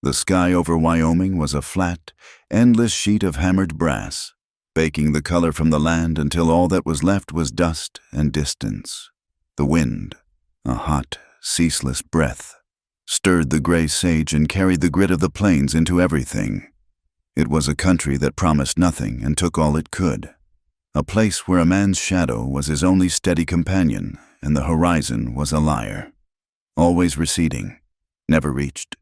The sky over Wyoming was a flat, endless sheet of hammered brass, baking the color from the land until all that was left was dust and distance. The wind, a hot, ceaseless breath, stirred the gray sage and carried the grit of the plains into everything. It was a country that promised nothing and took all it could. A place where a man's shadow was his only steady companion and the horizon was a liar. Always receding, never reached.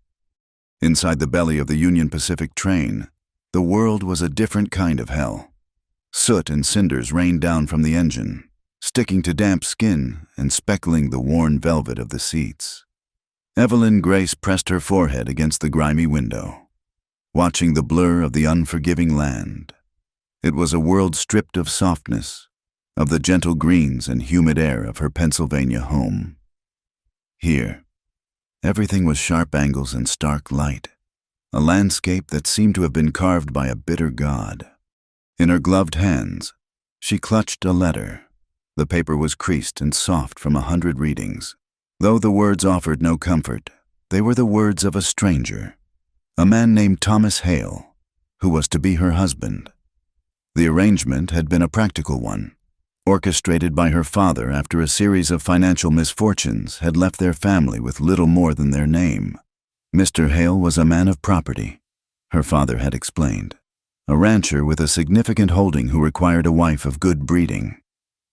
Inside the belly of the Union Pacific train, the world was a different kind of hell. Soot and cinders rained down from the engine, sticking to damp skin and speckling the worn velvet of the seats. Evelyn Grace pressed her forehead against the grimy window, watching the blur of the unforgiving land. It was a world stripped of softness, of the gentle greens and humid air of her Pennsylvania home. Here, everything was sharp angles and stark light, a landscape that seemed to have been carved by a bitter god. In her gloved hands, she clutched a letter. The paper was creased and soft from 100 readings. Though the words offered no comfort, they were the words of a stranger, a man named Thomas Hale, who was to be her husband. The arrangement had been a practical one, orchestrated by her father after a series of financial misfortunes had left their family with little more than their name. Mr. Hale was a man of property, her father had explained, a rancher with a significant holding who required a wife of good breeding.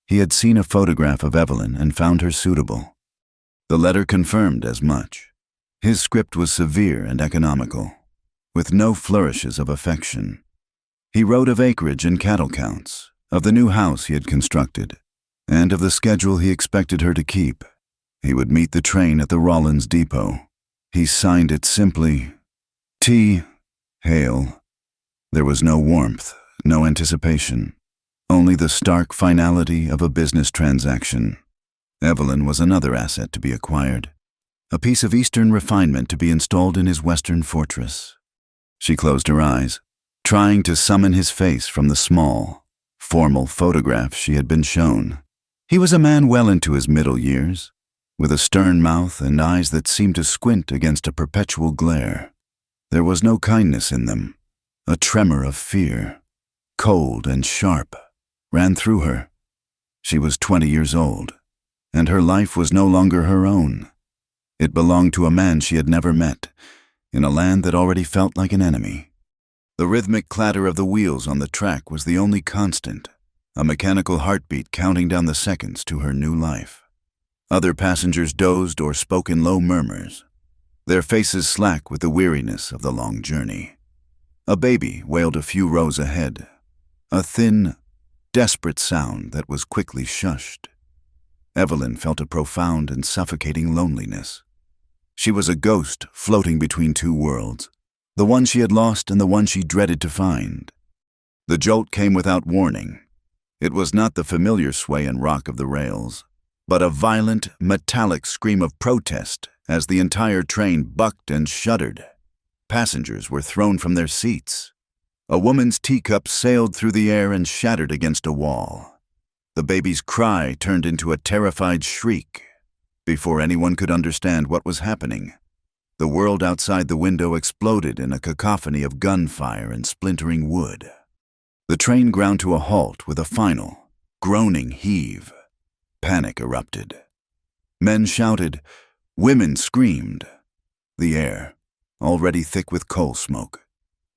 He had seen a photograph of Evelyn and found her suitable. The letter confirmed as much. His script was severe and economical, with no flourishes of affection. He wrote of acreage and cattle counts, of the new house he had constructed, and of the schedule he expected her to keep. He would meet the train at the Rawlins Depot. He signed it simply, T. Hale. There was no warmth, no anticipation, only the stark finality of a business transaction. Evelyn was another asset to be acquired, a piece of Eastern refinement to be installed in his Western fortress. She closed her eyes, trying to summon his face from the small, formal photograph she had been shown. He was a man well into his middle years, with a stern mouth and eyes that seemed to squint against a perpetual glare. There was no kindness in them. A tremor of fear, cold and sharp, ran through her. She was 20 years old, and her life was no longer her own. It belonged to a man she had never met, in a land that already felt like an enemy. The rhythmic clatter of the wheels on the track was the only constant, a mechanical heartbeat counting down the seconds to her new life. Other passengers dozed or spoke in low murmurs, their faces slack with the weariness of the long journey. A baby wailed a few rows ahead, a thin, desperate sound that was quickly shushed. Evelyn felt a profound and suffocating loneliness. She was a ghost floating between two worlds, the one she had lost and the one she dreaded to find. The jolt came without warning. It was not the familiar sway and rock of the rails, but a violent, metallic scream of protest as the entire train bucked and shuddered. Passengers were thrown from their seats. A woman's teacup sailed through the air and shattered against a wall. The baby's cry turned into a terrified shriek. Before anyone could understand what was happening, the world outside the window exploded in a cacophony of gunfire and splintering wood. The train ground to a halt with a final, groaning heave. Panic erupted. Men shouted, women screamed. The air, already thick with coal smoke,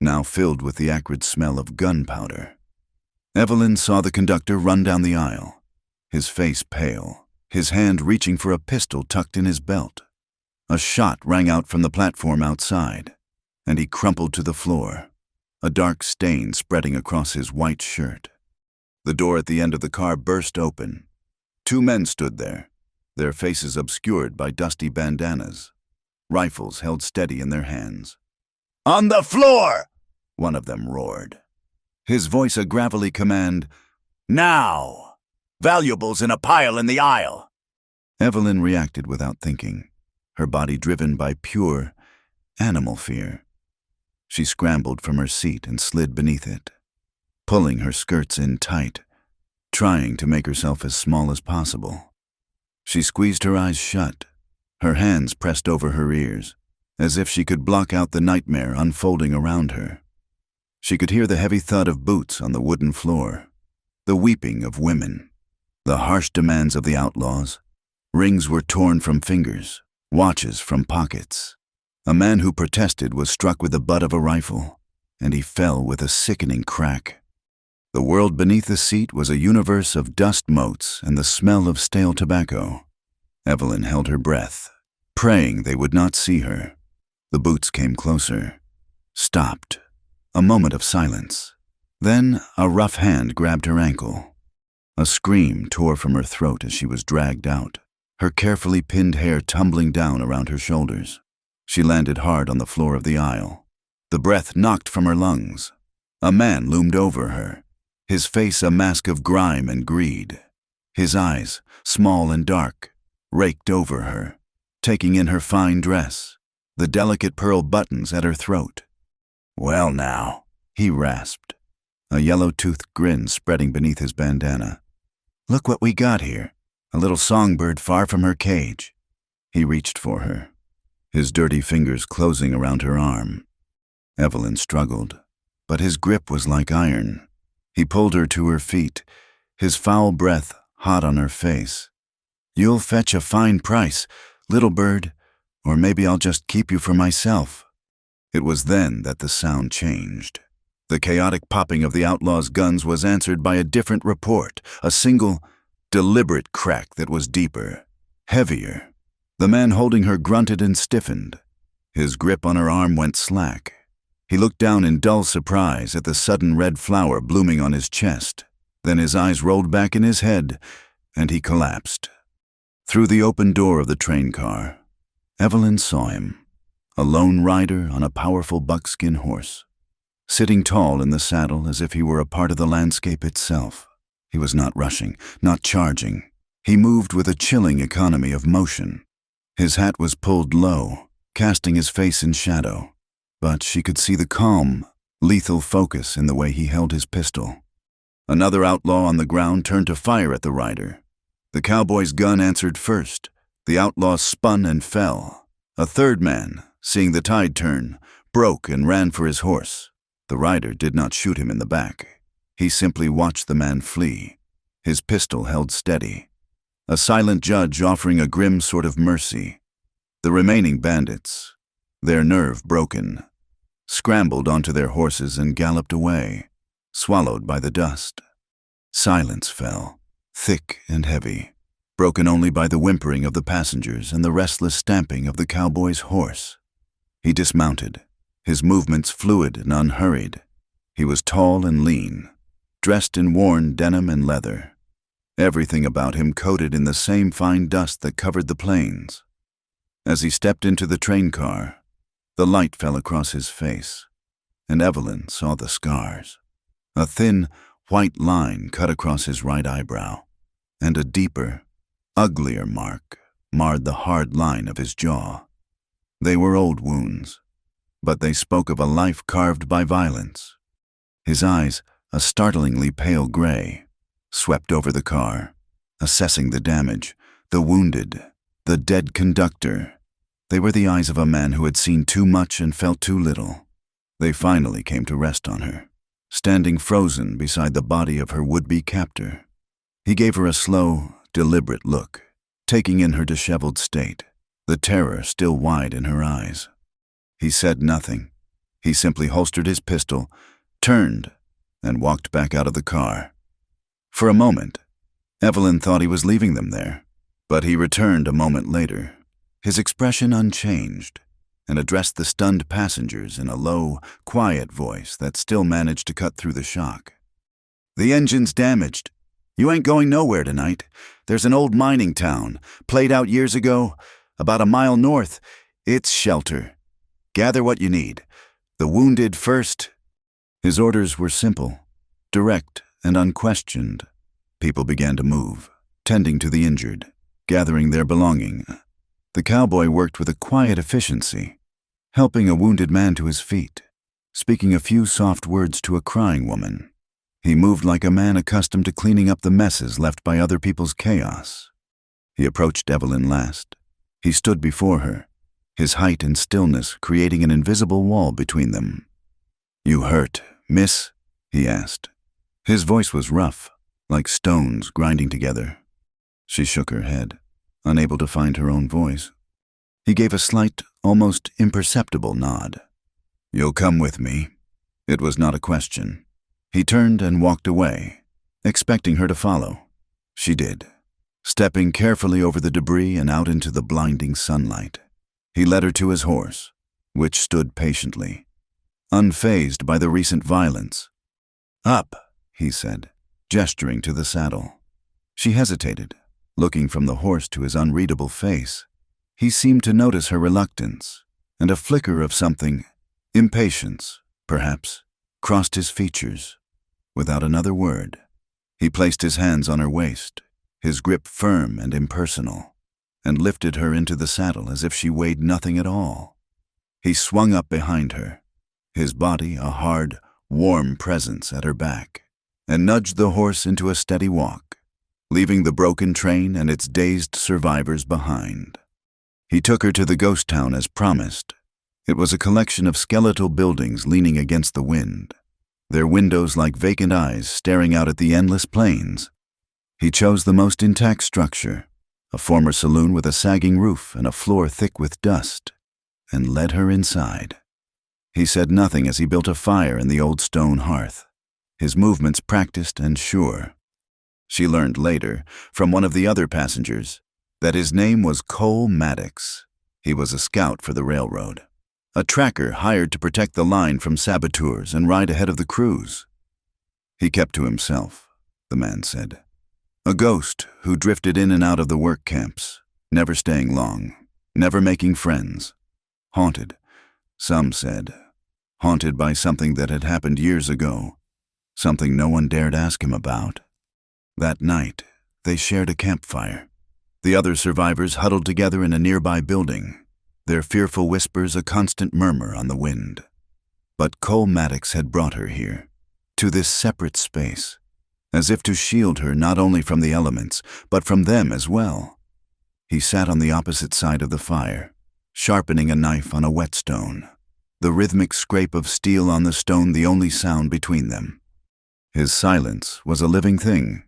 now filled with the acrid smell of gunpowder. Evelyn saw the conductor run down the aisle, his face pale, his hand reaching for a pistol tucked in his belt. A shot rang out from the platform outside, and he crumpled to the floor, a dark stain spreading across his white shirt. The door at the end of the car burst open. Two men stood there, their faces obscured by dusty bandanas, rifles held steady in their hands. "On the floor!" one of them roared, his voice a gravelly command. "Now! Valuables in a pile in the aisle!" Evelyn reacted without thinking, her body driven by pure, animal fear. She scrambled from her seat and slid beneath it, pulling her skirts in tight, trying to make herself as small as possible. She squeezed her eyes shut, her hands pressed over her ears, as if she could block out the nightmare unfolding around her. She could hear the heavy thud of boots on the wooden floor, the weeping of women, the harsh demands of the outlaws. Rings were torn from fingers, watches from pockets. A man who protested was struck with the butt of a rifle, and he fell with a sickening crack. The world beneath the seat was a universe of dust motes and the smell of stale tobacco. Evelyn held her breath, praying they would not see her. The boots came closer, stopped. A moment of silence. Then a rough hand grabbed her ankle. A scream tore from her throat as she was dragged out, her carefully pinned hair tumbling down around her shoulders. She landed hard on the floor of the aisle. The breath knocked from her lungs. A man loomed over her, his face a mask of grime and greed. His eyes, small and dark, raked over her, taking in her fine dress, the delicate pearl buttons at her throat. "Well now," he rasped, a yellow-toothed grin spreading beneath his bandana. "Look what we got here, a little songbird far from her cage." He reached for her, his dirty fingers closing around her arm. Evelyn struggled, but his grip was like iron. He pulled her to her feet, his foul breath hot on her face. "You'll fetch a fine price, little bird, or maybe I'll just keep you for myself." It was then that the sound changed. The chaotic popping of the outlaws' guns was answered by a different report, a single, deliberate crack that was deeper, heavier. The man holding her grunted and stiffened. His grip on her arm went slack. He looked down in dull surprise at the sudden red flower blooming on his chest. Then his eyes rolled back in his head, and he collapsed. Through the open door of the train car, Evelyn saw him. A lone rider on a powerful buckskin horse, sitting tall in the saddle as if he were a part of the landscape itself. He was not rushing, not charging. He moved with a chilling economy of motion. His hat was pulled low, casting his face in shadow, but she could see the calm, lethal focus in the way he held his pistol. Another outlaw on the ground turned to fire at the rider. The cowboy's gun answered first. The outlaw spun and fell. A third man, seeing the tide turn, broke and ran for his horse. The rider did not shoot him in the back. He simply watched the man flee, his pistol held steady. A silent judge offering a grim sort of mercy. The remaining bandits, their nerve broken, scrambled onto their horses and galloped away, swallowed by the dust. Silence fell, thick and heavy, broken only by the whimpering of the passengers and the restless stamping of the cowboy's horse. He dismounted, his movements fluid and unhurried. He was tall and lean, dressed in worn denim and leather, everything about him coated in the same fine dust that covered the plains. As he stepped into the train car, the light fell across his face, and Evelyn saw the scars. A thin, white line cut across his right eyebrow, and a deeper, uglier mark marred the hard line of his jaw. They were old wounds, but they spoke of a life carved by violence. His eyes, a startlingly pale gray, swept over the car, assessing the damage, the wounded, the dead conductor. They were the eyes of a man who had seen too much and felt too little. They finally came to rest on her, standing frozen beside the body of her would-be captor. He gave her a slow, deliberate look, taking in her disheveled state, the terror still wide in her eyes. He said nothing. He simply holstered his pistol, turned, and walked back out of the car. For a moment, Evelyn thought he was leaving them there, but he returned a moment later, his expression unchanged, and addressed the stunned passengers in a low, quiet voice that still managed to cut through the shock. "The engine's damaged. You ain't going nowhere tonight. There's an old mining town, played out years ago, about a mile north. It's shelter. Gather what you need. The wounded first." His orders were simple, direct, and unquestioned. People began to move, tending to the injured, gathering their belonging. The cowboy worked with a quiet efficiency, helping a wounded man to his feet, speaking a few soft words to a crying woman. He moved like a man accustomed to cleaning up the messes left by other people's chaos. He approached Evelyn last. He stood before her, his height and stillness creating an invisible wall between them. "You hurt, miss?" he asked. His voice was rough, like stones grinding together. She shook her head, unable to find her own voice. He gave a slight, almost imperceptible nod. "You'll come with me." It was not a question. He turned and walked away, expecting her to follow. She did, stepping carefully over the debris and out into the blinding sunlight. He led her to his horse, which stood patiently, unfazed by the recent violence. "Up," he said, gesturing to the saddle. She hesitated, looking from the horse to his unreadable face. He seemed to notice her reluctance, and a flicker of something, impatience, perhaps, crossed his features. Without another word, he placed his hands on her waist, his grip firm and impersonal, and lifted her into the saddle as if she weighed nothing at all. He swung up behind her, his body a hard, warm presence at her back, and nudged the horse into a steady walk, leaving the broken train and its dazed survivors behind. He took her to the ghost town as promised. It was a collection of skeletal buildings leaning against the wind, their windows like vacant eyes staring out at the endless plains. He chose the most intact structure, a former saloon with a sagging roof and a floor thick with dust, and led her inside. He said nothing as he built a fire in the old stone hearth, his movements practiced and sure. She learned later, from one of the other passengers, that his name was Cole Maddox. He was a scout for the railroad, a tracker hired to protect the line from saboteurs and ride ahead of the crews. He kept to himself, the man said. A ghost who drifted in and out of the work camps, never staying long, never making friends. Haunted, some said. Haunted by something that had happened years ago, something no one dared ask him about. That night, they shared a campfire. The other survivors huddled together in a nearby building, their fearful whispers a constant murmur on the wind. But Cole Maddox had brought her here, to this separate space, as if to shield her not only from the elements, but from them as well. He sat on the opposite side of the fire, sharpening a knife on a whetstone, the rhythmic scrape of steel on the stone the only sound between them. His silence was a living thing.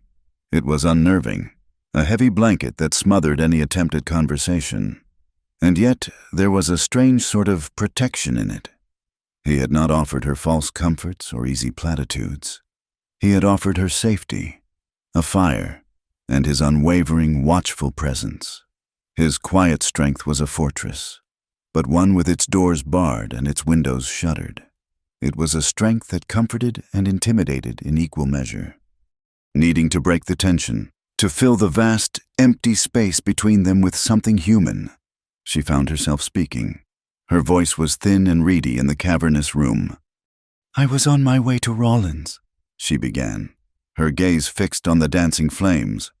It was unnerving, a heavy blanket that smothered any attempt at conversation. And yet there was a strange sort of protection in it. He had not offered her false comforts or easy platitudes. He had offered her safety, a fire, and his unwavering, watchful presence. His quiet strength was a fortress, but one with its doors barred and its windows shuttered. It was a strength that comforted and intimidated in equal measure. Needing to break the tension, to fill the vast, empty space between them with something human, she found herself speaking. Her voice was thin and reedy in the cavernous room. "I was on my way to Rawlins," she began, her gaze fixed on the dancing flames.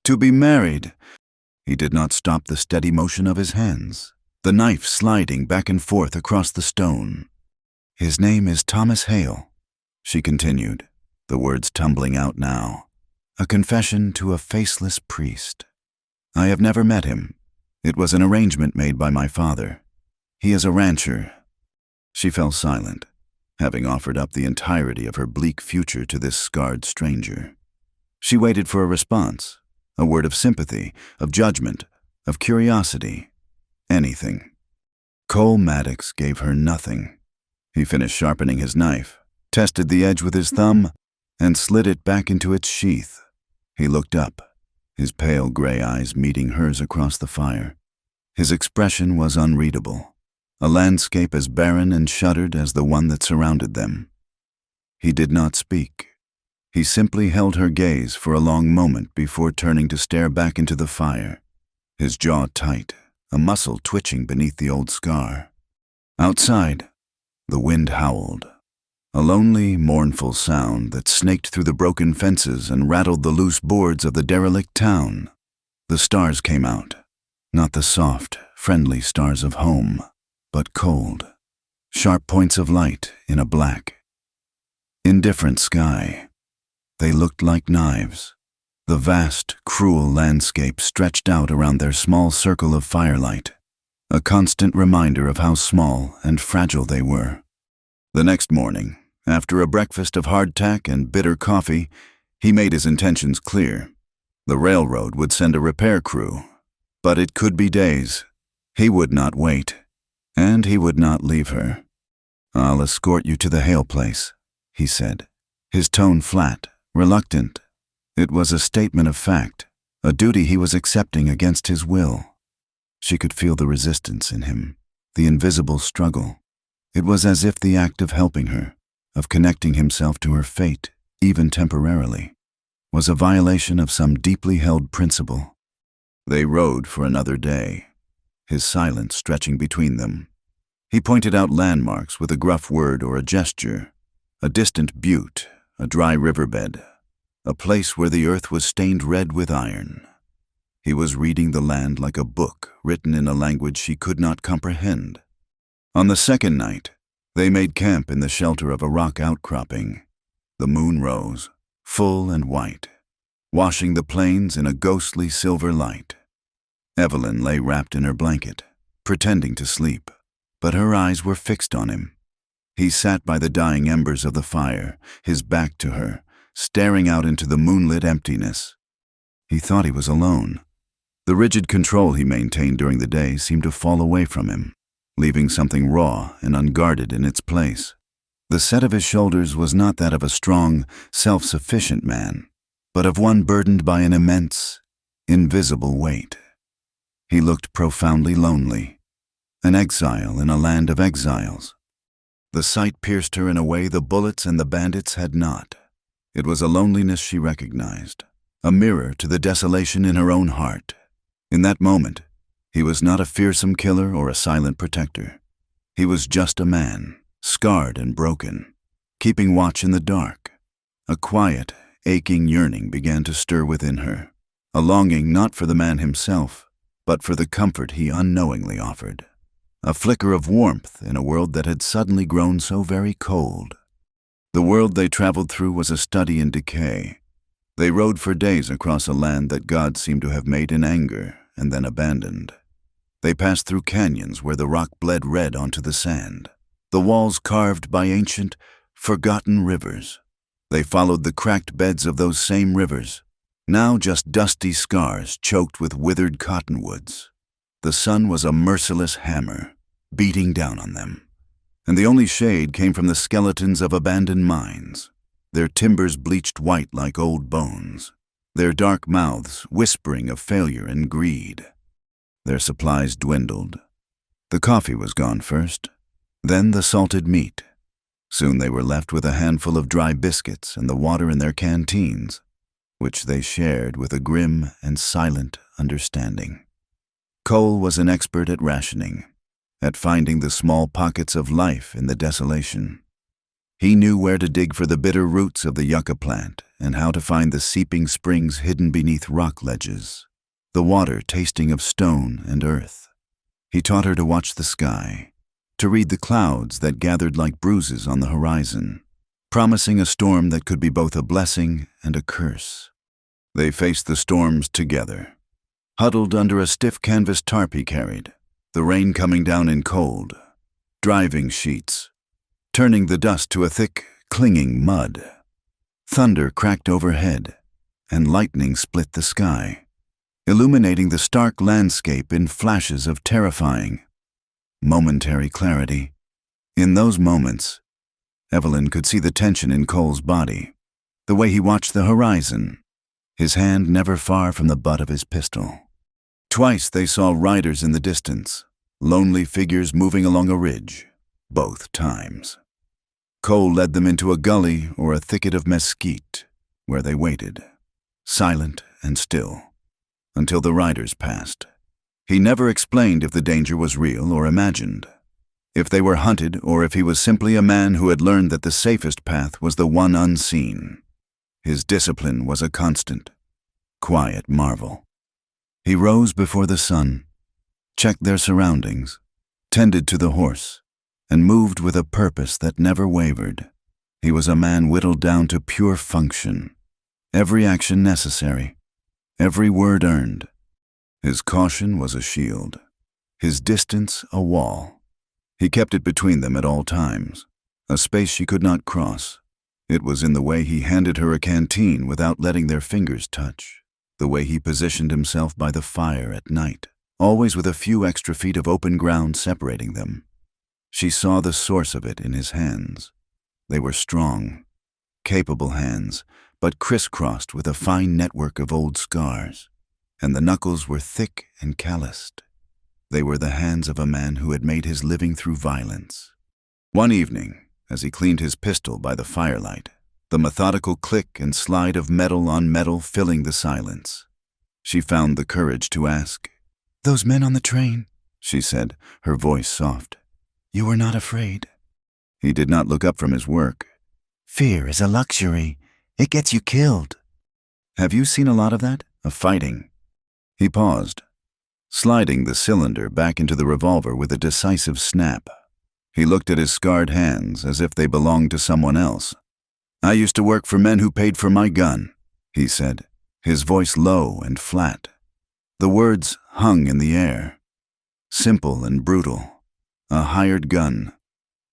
"To be married." He did not stop the steady motion of his hands, the knife sliding back and forth across the stone. "His name is Thomas Hale," she continued, the words tumbling out now. "A confession to a faceless priest. I have never met him. It was an arrangement made by my father. He is a rancher." She fell silent, having offered up the entirety of her bleak future to this scarred stranger. She waited for a response, a word of sympathy, of judgment, of curiosity, anything. Cole Maddox gave her nothing. He finished sharpening his knife, tested the edge with his thumb, and slid it back into its sheath. He looked up, his pale gray eyes meeting hers across the fire. His expression was unreadable, a landscape as barren and shuttered as the one that surrounded them. He did not speak. He simply held her gaze for a long moment before turning to stare back into the fire, his jaw tight, a muscle twitching beneath the old scar. Outside, the wind howled, a lonely, mournful sound that snaked through the broken fences and rattled the loose boards of the derelict town. The stars came out, not the soft, friendly stars of home, but cold, sharp points of light in a black, indifferent sky. They looked like knives. The vast, cruel landscape stretched out around their small circle of firelight, a constant reminder of how small and fragile they were. The next morning, after a breakfast of hardtack and bitter coffee, he made his intentions clear. The railroad would send a repair crew, but it could be days. He would not wait, and he would not leave her. "I'll escort you to the Hale place," he said, his tone flat, reluctant. It was a statement of fact, a duty he was accepting against his will. She could feel the resistance in him, the invisible struggle. It was as if the act of helping her, of connecting himself to her fate, even temporarily, was a violation of some deeply held principle. They rode for another day, his silence stretching between them. He pointed out landmarks with a gruff word or a gesture, a distant butte, a dry riverbed, a place where the earth was stained red with iron. He was reading the land like a book written in a language she could not comprehend. On the second night, they made camp in the shelter of a rock outcropping. The moon rose, full and white, washing the plains in a ghostly silver light. Evelyn lay wrapped in her blanket, pretending to sleep, but her eyes were fixed on him. He sat by the dying embers of the fire, his back to her, staring out into the moonlit emptiness. He thought he was alone. The rigid control he maintained during the day seemed to fall away from him, leaving something raw and unguarded in its place. The set of his shoulders was not that of a strong, self-sufficient man, but of one burdened by an immense, invisible weight. He looked profoundly lonely, an exile in a land of exiles. The sight pierced her in a way the bullets and the bandits had not. It was a loneliness she recognized, a mirror to the desolation in her own heart. In that moment, he was not a fearsome killer or a silent protector. He was just a man, scarred and broken, keeping watch in the dark. A quiet, aching yearning began to stir within her, a longing not for the man himself, but for the comfort he unknowingly offered. A flicker of warmth in a world that had suddenly grown so very cold. The world they traveled through was a study in decay. They rode for days across a land that God seemed to have made in anger and then abandoned. They passed through canyons where the rock bled red onto the sand, the walls carved by ancient, forgotten rivers. They followed the cracked beds of those same rivers, now just dusty scars choked with withered cottonwoods. The sun was a merciless hammer, beating down on them, and the only shade came from the skeletons of abandoned mines, their timbers bleached white like old bones, their dark mouths whispering of failure and greed. Their supplies dwindled. The coffee was gone first, then the salted meat. Soon they were left with a handful of dry biscuits and the water in their canteens, which they shared with a grim and silent understanding. Cole was an expert at rationing, at finding the small pockets of life in the desolation. He knew where to dig for the bitter roots of the yucca plant and how to find the seeping springs hidden beneath rock ledges, the water tasting of stone and earth. He taught her to watch the sky, to read the clouds that gathered like bruises on the horizon, promising a storm that could be both a blessing and a curse. They faced the storms together, huddled under a stiff canvas tarp he carried, the rain coming down in cold, driving sheets, turning the dust to a thick, clinging mud. Thunder cracked overhead, and lightning split the sky, illuminating the stark landscape in flashes of terrifying, momentary clarity. In those moments, Evelyn could see the tension in Cole's body, the way he watched the horizon, his hand never far from the butt of his pistol. Twice they saw riders in the distance, lonely figures moving along a ridge, both times. Cole led them into a gully or a thicket of mesquite, where they waited, silent and still, until the riders passed. He never explained if the danger was real or imagined, if they were hunted or if he was simply a man who had learned that the safest path was the one unseen. His discipline was a constant, quiet marvel. He rose before the sun, checked their surroundings, tended to the horse, and moved with a purpose that never wavered. He was a man whittled down to pure function, every action necessary, every word earned. His caution was a shield, his distance a wall. He kept it between them at all times, a space she could not cross. It was in the way he handed her a canteen without letting their fingers touch, the way he positioned himself by the fire at night, always with a few extra feet of open ground separating them. She saw the source of it in his hands. They were strong, capable hands, but crisscrossed with a fine network of old scars, and the knuckles were thick and calloused. They were the hands of a man who had made his living through violence. One evening, as he cleaned his pistol by the firelight, the methodical click and slide of metal on metal filling the silence, she found the courage to ask, "Those men on the train," she said, her voice soft. "You were not afraid?" He did not look up from his work. "Fear is a luxury. It gets you killed." "Have you seen a lot of that? Of fighting?" He paused, sliding the cylinder back into the revolver with a decisive snap. He looked at his scarred hands as if they belonged to someone else. "I used to work for men who paid for my gun," he said, his voice low and flat. The words hung in the air. Simple and brutal. A hired gun.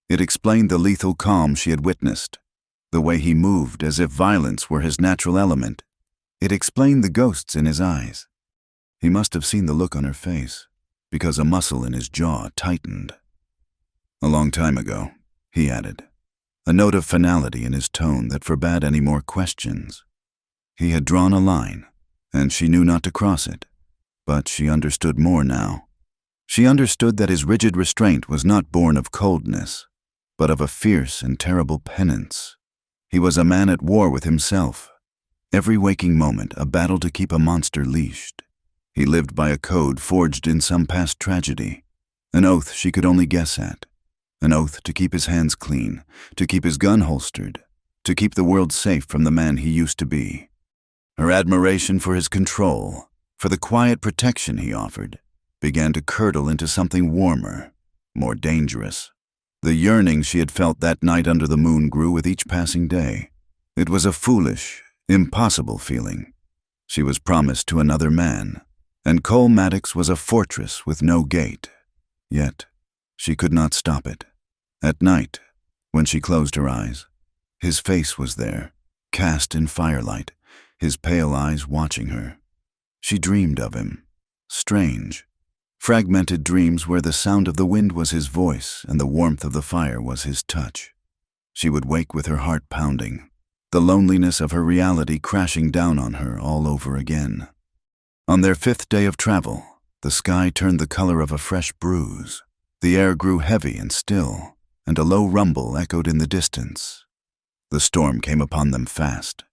It explained the lethal calm she had witnessed, the way he moved as if violence were his natural element. It explained the ghosts in his eyes. He must have seen the look on her face, because a muscle in his jaw tightened. "A long time ago," he added, a note of finality in his tone that forbade any more questions. He had drawn a line, and she knew not to cross it, but she understood more now. She understood that his rigid restraint was not born of coldness, but of a fierce and terrible penance. He was a man at war with himself, every waking moment a battle to keep a monster leashed. He lived by a code forged in some past tragedy, an oath she could only guess at, an oath to keep his hands clean, to keep his gun holstered, to keep the world safe from the man he used to be. Her admiration for his control, for the quiet protection he offered, began to curdle into something warmer, more dangerous. The yearning she had felt that night under the moon grew with each passing day. It was a foolish, impossible feeling. She was promised to another man, and Cole Maddox was a fortress with no gate. Yet, she could not stop it. At night, when she closed her eyes, his face was there, cast in firelight, his pale eyes watching her. She dreamed of him. Strange, fragmented dreams where the sound of the wind was his voice and the warmth of the fire was his touch. She would wake with her heart pounding, the loneliness of her reality crashing down on her all over again. On their 5th day of travel, the sky turned the color of a fresh bruise. The air grew heavy and still, and a low rumble echoed in the distance. The storm came upon them fast,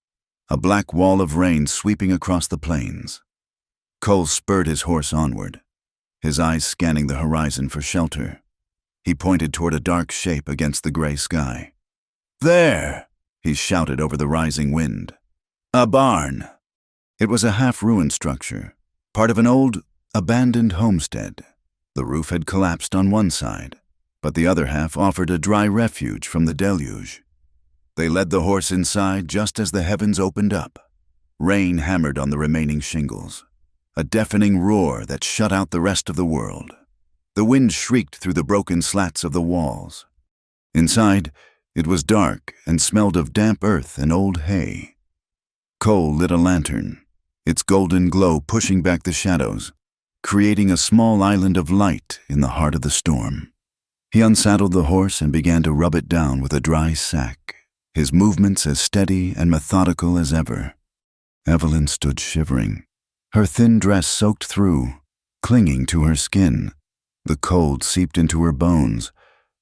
a black wall of rain sweeping across the plains. Cole spurred his horse onward, his eyes scanning the horizon for shelter. He pointed toward a dark shape against the gray sky. "There!" he shouted over the rising wind. "A barn!" It was a half-ruined structure, part of an old, abandoned homestead. The roof had collapsed on one side, but the other half offered a dry refuge from the deluge. They led the horse inside just as the heavens opened up. Rain hammered on the remaining shingles, a deafening roar that shut out the rest of the world. The wind shrieked through the broken slats of the walls. Inside, it was dark and smelled of damp earth and old hay. Cole lit a lantern, its golden glow pushing back the shadows, creating a small island of light in the heart of the storm. He unsaddled the horse and began to rub it down with a dry sack, his movements as steady and methodical as ever. Evelyn stood shivering, her thin dress soaked through, clinging to her skin. The cold seeped into her bones,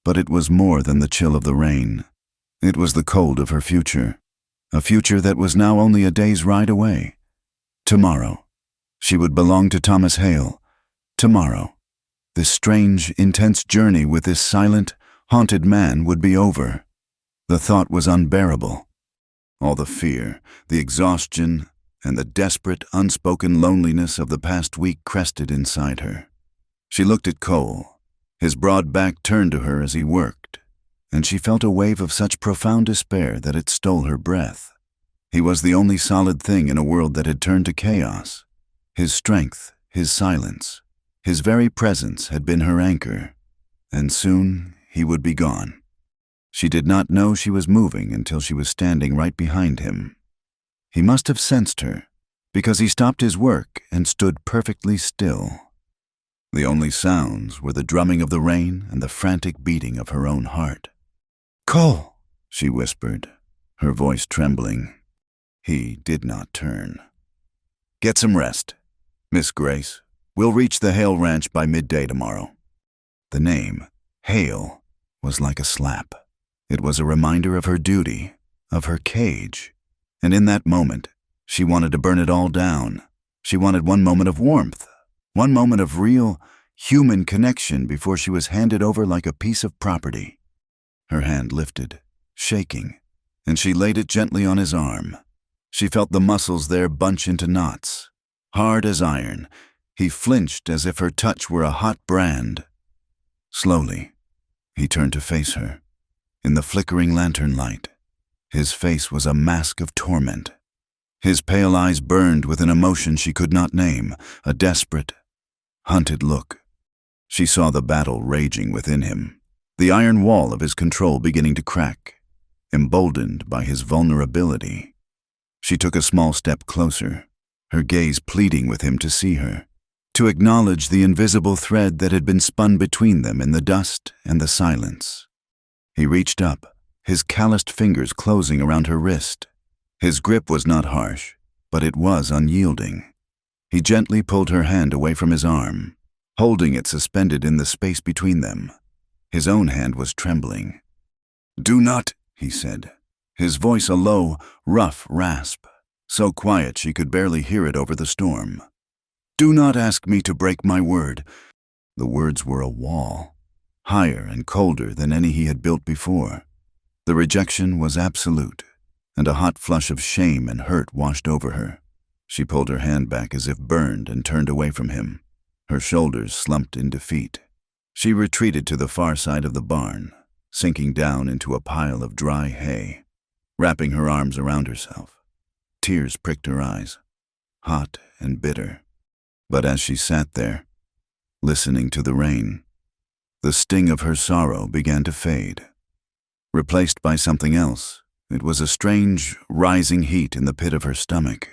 but it was more than the chill of the rain. It was the cold of her future, a future that was now only a day's ride away. Tomorrow, she would belong to Thomas Hale. Tomorrow, this strange, intense journey with this silent, haunted man would be over. The thought was unbearable. All the fear, the exhaustion, and the desperate, unspoken loneliness of the past week crested inside her. She looked at Cole, his broad back turned to her as he worked, and she felt a wave of such profound despair that it stole her breath. He was the only solid thing in a world that had turned to chaos. His strength, his silence, His very presence had been her anchor, and soon he would be gone. She did not know she was moving until she was standing right behind him. He must have sensed her, because he stopped his work and stood perfectly still. The only sounds were the drumming of the rain and the frantic beating of her own heart. "Cole," she whispered, her voice trembling. He did not turn. "Get some rest, Miss Grace. We'll reach the Hale Ranch by midday tomorrow." The name, Hale, was like a slap. It was a reminder of her duty, of her cage. And in that moment, she wanted to burn it all down. She wanted one moment of warmth, one moment of real, human connection before she was handed over like a piece of property. Her hand lifted, shaking, and she laid it gently on his arm. She felt the muscles there bunch into knots. Hard as iron, he flinched as if her touch were a hot brand. Slowly, he turned to face her. In the flickering lantern light, his face was a mask of torment. His pale eyes burned with an emotion she could not name, a desperate, hunted look. She saw the battle raging within him, the iron wall of his control beginning to crack, emboldened by his vulnerability. She took a small step closer, her gaze pleading with him to see her, to acknowledge the invisible thread that had been spun between them in the dust and the silence. He reached up, his calloused fingers closing around her wrist. His grip was not harsh, but it was unyielding. He gently pulled her hand away from his arm, holding it suspended in the space between them. His own hand was trembling. "Do not," he said, his voice a low, rough rasp, so quiet she could barely hear it over the storm. "Do not ask me to break my word." The words were a wall, higher and colder than any he had built before. The rejection was absolute, and a hot flush of shame and hurt washed over her. She pulled her hand back as if burned and turned away from him. Her shoulders slumped in defeat. She retreated to the far side of the barn, sinking down into a pile of dry hay, wrapping her arms around herself. Tears pricked her eyes, hot and bitter. But as she sat there, listening to the rain, the sting of her sorrow began to fade. Replaced by something else, it was a strange, rising heat in the pit of her stomach,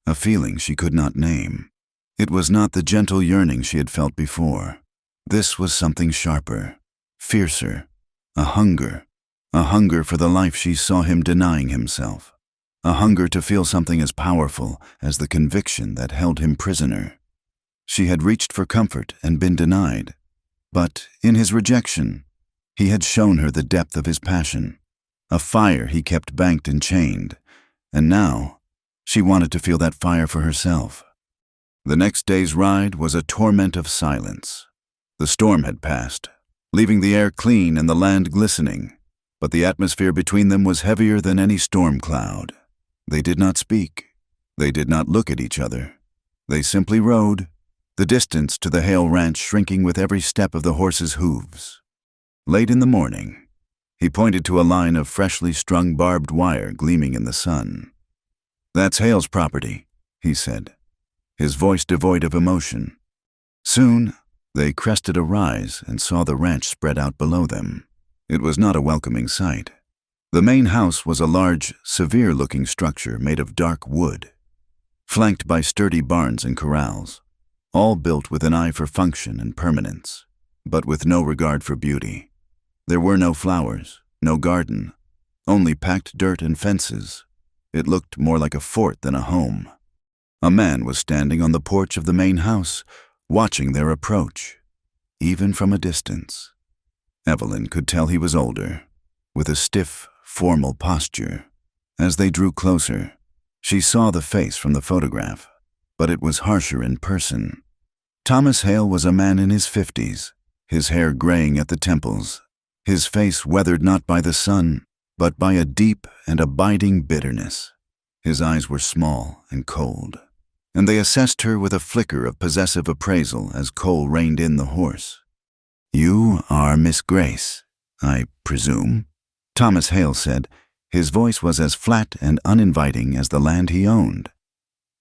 a feeling she could not name. It was not the gentle yearning she had felt before. This was something sharper, fiercer, a hunger for the life she saw him denying himself, a hunger to feel something as powerful as the conviction that held him prisoner. She had reached for comfort and been denied, but in his rejection, he had shown her the depth of his passion, a fire he kept banked and chained, and now she wanted to feel that fire for herself. The next day's ride was a torment of silence. The storm had passed, leaving the air clean and the land glistening, but the atmosphere between them was heavier than any storm cloud. They did not speak. They did not look at each other. They simply rode, the distance to the Hale Ranch shrinking with every step of the horse's hooves. Late in the morning, he pointed to a line of freshly strung barbed wire gleaming in the sun. "That's Hale's property," he said, his voice devoid of emotion. Soon, they crested a rise and saw the ranch spread out below them. It was not a welcoming sight. The main house was a large, severe-looking structure made of dark wood, flanked by sturdy barns and corrals, all built with an eye for function and permanence, but with no regard for beauty. There were no flowers, no garden, only packed dirt and fences. It looked more like a fort than a home. A man was standing on the porch of the main house, watching their approach, even from a distance. Evelyn could tell he was older, with a stiff, formal posture. As they drew closer, she saw the face from the photograph, but it was harsher in person. Thomas Hale was a man in his 50s, his hair graying at the temples, his face weathered not by the sun, but by a deep and abiding bitterness. His eyes were small and cold, and they assessed her with a flicker of possessive appraisal as Cole reined in the horse. "You are Miss Grace, I presume?" Thomas Hale said. His voice was as flat and uninviting as the land he owned.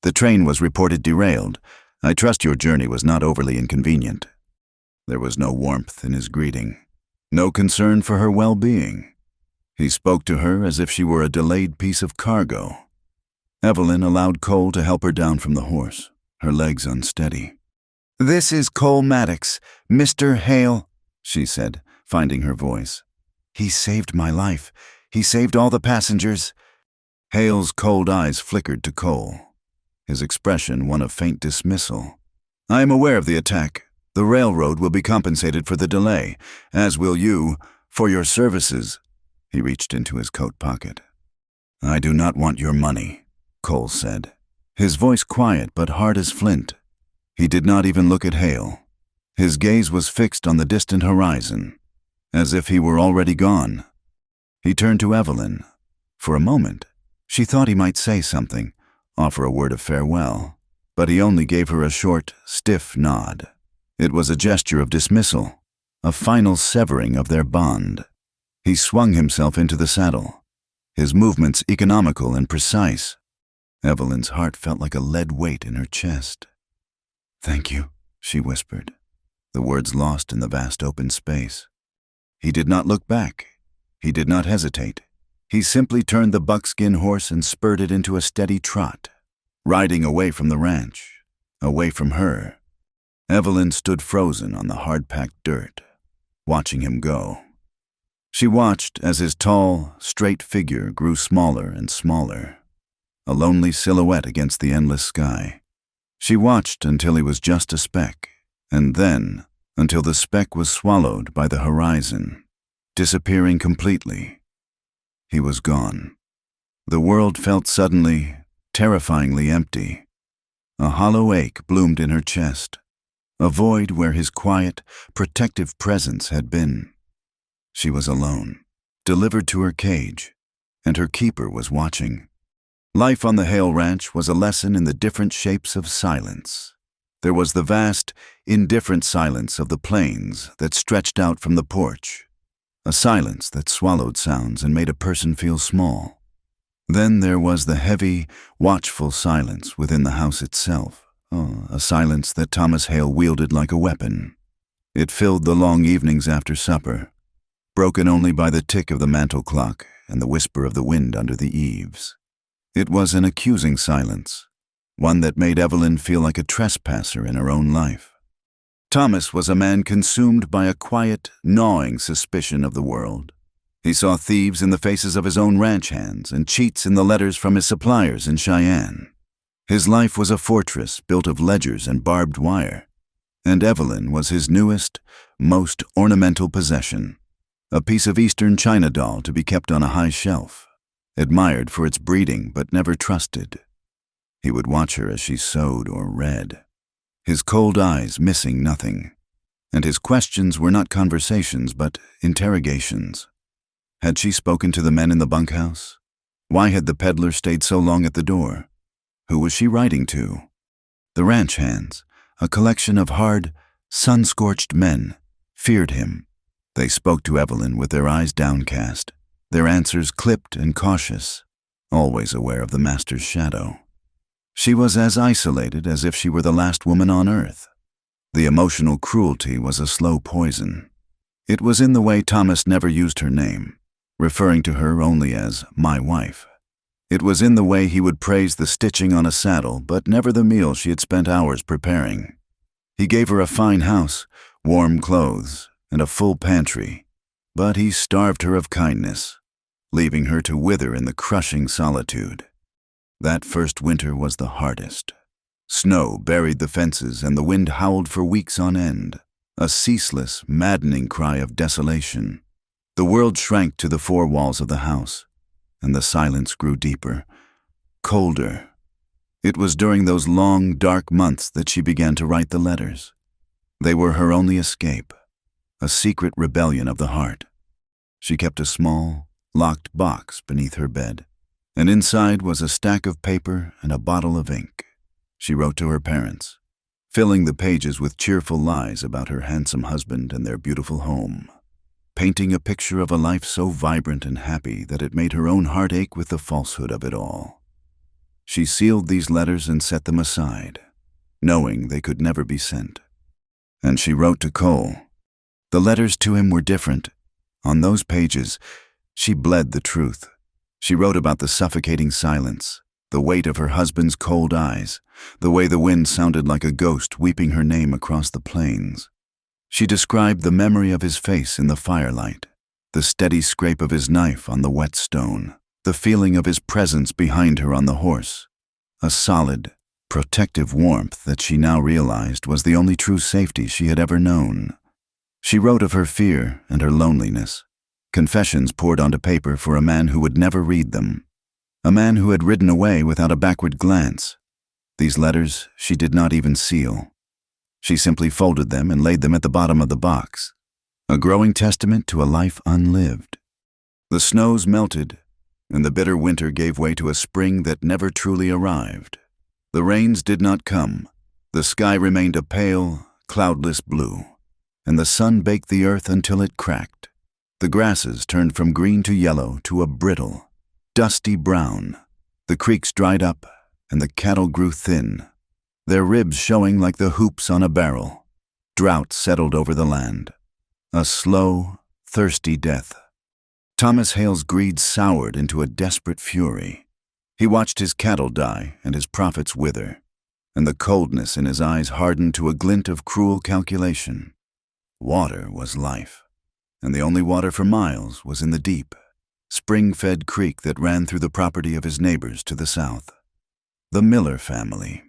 "The train was reported derailed. I trust your journey was not overly inconvenient." There was no warmth in his greeting, no concern for her well-being. He spoke to her as if she were a delayed piece of cargo. Evelyn allowed Cole to help her down from the horse, her legs unsteady. "This is Cole Maddox, Mr. Hale," she said, finding her voice. "He saved my life. He saved all the passengers." Hale's cold eyes flickered to Cole, his expression one of faint dismissal. "I am aware of the attack. The railroad will be compensated for the delay, as will you, for your services." He reached into his coat pocket. "I do not want your money," Cole said, his voice quiet but hard as flint. He did not even look at Hale. His gaze was fixed on the distant horizon, as if he were already gone. He turned to Evelyn. For a moment, she thought he might say something, offer a word of farewell, but he only gave her a short, stiff nod. It was a gesture of dismissal, a final severing of their bond. He swung himself into the saddle, his movements economical and precise. Evelyn's heart felt like a lead weight in her chest. "Thank you," she whispered, the words lost in the vast open space. He did not look back. He did not hesitate. He simply turned the buckskin horse and spurred it into a steady trot, riding away from the ranch, away from her. Evelyn stood frozen on the hard-packed dirt, watching him go. She watched as his tall, straight figure grew smaller and smaller, a lonely silhouette against the endless sky. She watched until he was just a speck, and then until the speck was swallowed by the horizon, disappearing completely. He was gone. The world felt suddenly, terrifyingly empty. A hollow ache bloomed in her chest, a void where his quiet, protective presence had been. She was alone, delivered to her cage, and her keeper was watching. Life on the Hale Ranch was a lesson in the different shapes of silence. There was the vast, indifferent silence of the plains that stretched out from the porch, a silence that swallowed sounds and made a person feel small. Then there was the heavy, watchful silence within the house itself, a silence that Thomas Hale wielded like a weapon. It filled the long evenings after supper, broken only by the tick of the mantel clock and the whisper of the wind under the eaves. It was an accusing silence, one that made Evelyn feel like a trespasser in her own life. Thomas was a man consumed by a quiet, gnawing suspicion of the world. He saw thieves in the faces of his own ranch hands and cheats in the letters from his suppliers in Cheyenne. His life was a fortress built of ledgers and barbed wire, and Evelyn was his newest, most ornamental possession, a piece of Eastern china doll to be kept on a high shelf, admired for its breeding but never trusted. He would watch her as she sewed or read, his cold eyes missing nothing, and his questions were not conversations but interrogations. Had she spoken to the men in the bunkhouse? Why had the peddler stayed so long at the door? Who was she writing to? The ranch hands, a collection of hard, sun-scorched men, feared him. They spoke to Evelyn with their eyes downcast, their answers clipped and cautious, always aware of the master's shadow. She was as isolated as if she were the last woman on earth. The emotional cruelty was a slow poison. It was in the way Thomas never used her name, referring to her only as my wife. It was in the way he would praise the stitching on a saddle, but never the meal she had spent hours preparing. He gave her a fine house, warm clothes, and a full pantry, but he starved her of kindness, leaving her to wither in the crushing solitude. That first winter was the hardest. Snow buried the fences and the wind howled for weeks on end, a ceaseless, maddening cry of desolation. The world shrank to the four walls of the house, and the silence grew deeper, colder. It was during those long, dark months that she began to write the letters. They were her only escape, a secret rebellion of the heart. She kept a small, locked box beneath her bed, and inside was a stack of paper and a bottle of ink. She wrote to her parents, filling the pages with cheerful lies about her handsome husband and their beautiful home, painting a picture of a life so vibrant and happy that it made her own heart ache with the falsehood of it all. She sealed these letters and set them aside, knowing they could never be sent. And she wrote to Cole. The letters to him were different. On those pages, she bled the truth. She wrote about the suffocating silence, the weight of her husband's cold eyes, the way the wind sounded like a ghost weeping her name across the plains. She described the memory of his face in the firelight, the steady scrape of his knife on the wet stone, the feeling of his presence behind her on the horse, a solid, protective warmth that she now realized was the only true safety she had ever known. She wrote of her fear and her loneliness, confessions poured onto paper for a man who would never read them, a man who had ridden away without a backward glance. These letters she did not even seal. She simply folded them and laid them at the bottom of the box, a growing testament to a life unlived. The snows melted, and the bitter winter gave way to a spring that never truly arrived. The rains did not come. The sky remained a pale, cloudless blue, and the sun baked the earth until it cracked. The grasses turned from green to yellow to a brittle, dusty brown. The creeks dried up, and the cattle grew thin, their ribs showing like the hoops on a barrel. Drought settled over the land, a slow, thirsty death. Thomas Hale's greed soured into a desperate fury. He watched his cattle die and his profits wither, and the coldness in his eyes hardened to a glint of cruel calculation. Water was life, and the only water for miles was in the deep, spring-fed creek that ran through the property of his neighbors to the south. The Miller family.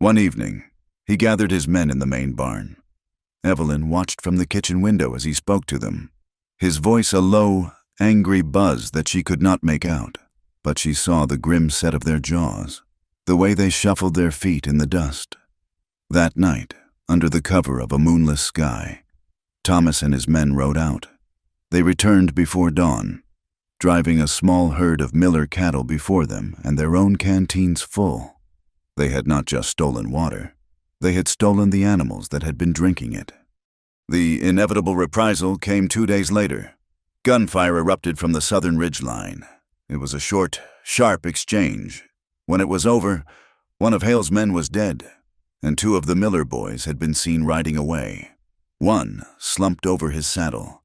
One evening, he gathered his men in the main barn. Evelyn watched from the kitchen window as he spoke to them, his voice a low, angry buzz that she could not make out, but she saw the grim set of their jaws, the way they shuffled their feet in the dust. That night, under the cover of a moonless sky, Thomas and his men rode out. They returned before dawn, driving a small herd of Miller cattle before them and their own canteens full. They had not just stolen water. They had stolen the animals that had been drinking it. The inevitable reprisal came 2 days later. Gunfire erupted from the southern ridgeline. It was a short, sharp exchange. When it was over, one of Hale's men was dead, and 2 of the Miller boys had been seen riding away. One slumped over his saddle.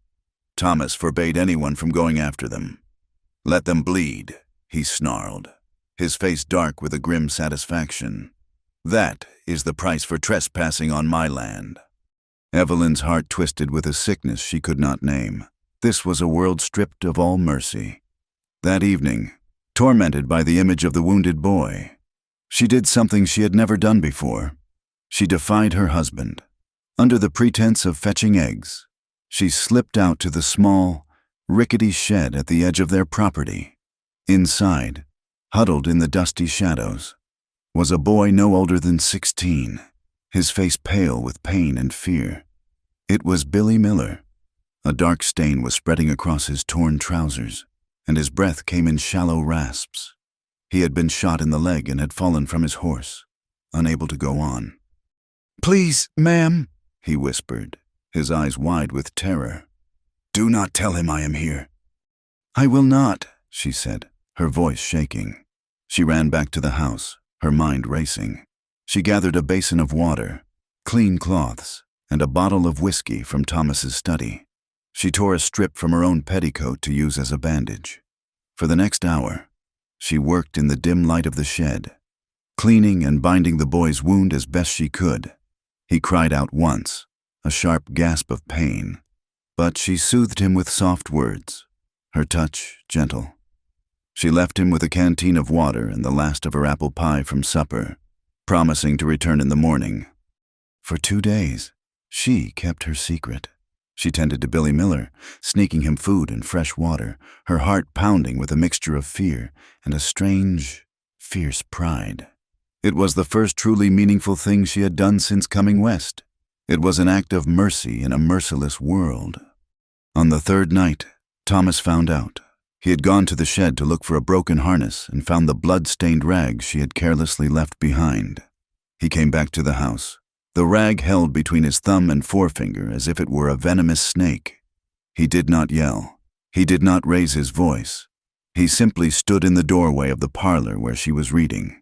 Thomas forbade anyone from going after them. "Let them bleed," he snarled, his face dark with a grim satisfaction. "That is the price for trespassing on my land." Evelyn's heart twisted with a sickness she could not name. This was a world stripped of all mercy. That evening, tormented by the image of the wounded boy, she did something she had never done before. She defied her husband. Under the pretense of fetching eggs, she slipped out to the small, rickety shed at the edge of their property. Inside, huddled in the dusty shadows, was a boy no older than 16, his face pale with pain and fear. It was Billy Miller. A dark stain was spreading across his torn trousers, and his breath came in shallow rasps. He had been shot in the leg and had fallen from his horse, unable to go on. "Please, ma'am," he whispered, his eyes wide with terror. "Do not tell him I am here." "I will not," she said, her voice shaking. She ran back to the house, her mind racing. She gathered a basin of water, clean cloths, and a bottle of whiskey from Thomas's study. She tore a strip from her own petticoat to use as a bandage. For the next hour, she worked in the dim light of the shed, cleaning and binding the boy's wound as best she could. He cried out once, a sharp gasp of pain, but she soothed him with soft words, her touch gentle. She left him with a canteen of water and the last of her apple pie from supper, promising to return in the morning. For 2 days, she kept her secret. She tended to Billy Miller, sneaking him food and fresh water, her heart pounding with a mixture of fear and a strange, fierce pride. It was the first truly meaningful thing she had done since coming west. It was an act of mercy in a merciless world. On the 3rd night, Thomas found out. He had gone to the shed to look for a broken harness and found the blood-stained rag she had carelessly left behind. He came back to the house, the rag held between his thumb and forefinger as if it were a venomous snake. He did not yell. He did not raise his voice. He simply stood in the doorway of the parlor where she was reading.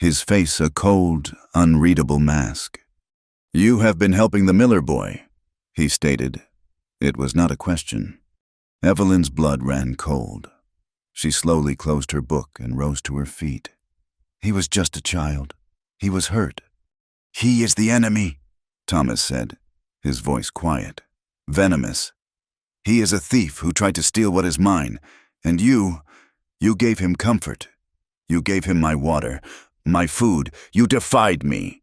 his face a cold, unreadable mask. "You have been helping the Miller boy," he stated. It was not a question. Evelyn's blood ran cold. She slowly closed her book and rose to her feet. "He was just a child. He was hurt." "He is the enemy," Thomas said, his voice quiet, venomous. "He is a thief who tried to steal what is mine, and you gave him comfort. You gave him my water, my food. You defied me."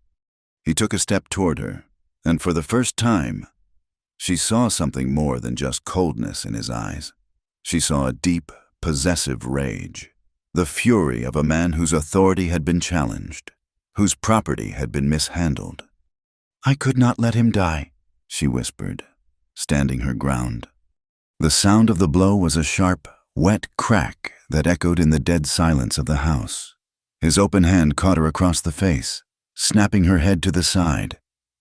He took a step toward her, and for the first time, she saw something more than just coldness in his eyes. She saw a deep, possessive rage, the fury of a man whose authority had been challenged, whose property had been mishandled. "I could not let him die," she whispered, standing her ground. The sound of the blow was a sharp, wet crack that echoed in the dead silence of the house. His open hand caught her across the face, snapping her head to the side.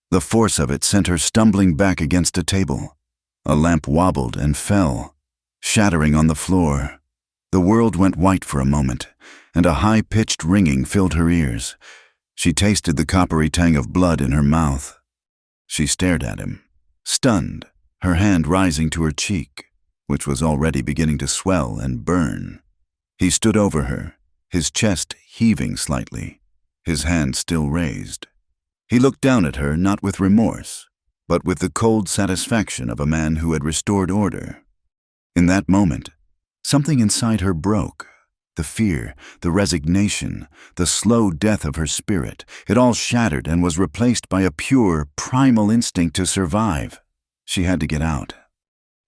The force of it sent her stumbling back against a table. A lamp wobbled and fell, shattering on the floor. The world went white for a moment, and a high-pitched ringing filled her ears. She tasted the coppery tang of blood in her mouth. She stared at him, stunned, her hand rising to her cheek, which was already beginning to swell and burn. He stood over her, his chest heaving slightly, his hand still raised. He looked down at her not with remorse, but with the cold satisfaction of a man who had restored order. In that moment, something inside her broke. The fear, the resignation, the slow death of her spirit, it all shattered and was replaced by a pure, primal instinct to survive. She had to get out.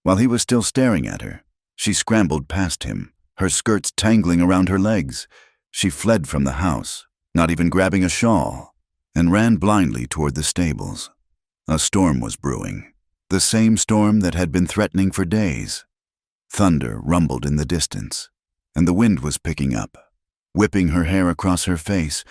While he was still staring at her, she scrambled past him, her skirts tangling around her legs. She fled from the house, not even grabbing a shawl, and ran blindly toward the stables. A storm was brewing, the same storm that had been threatening for days. Thunder rumbled in the distance, and the wind was picking up, whipping her hair across her face.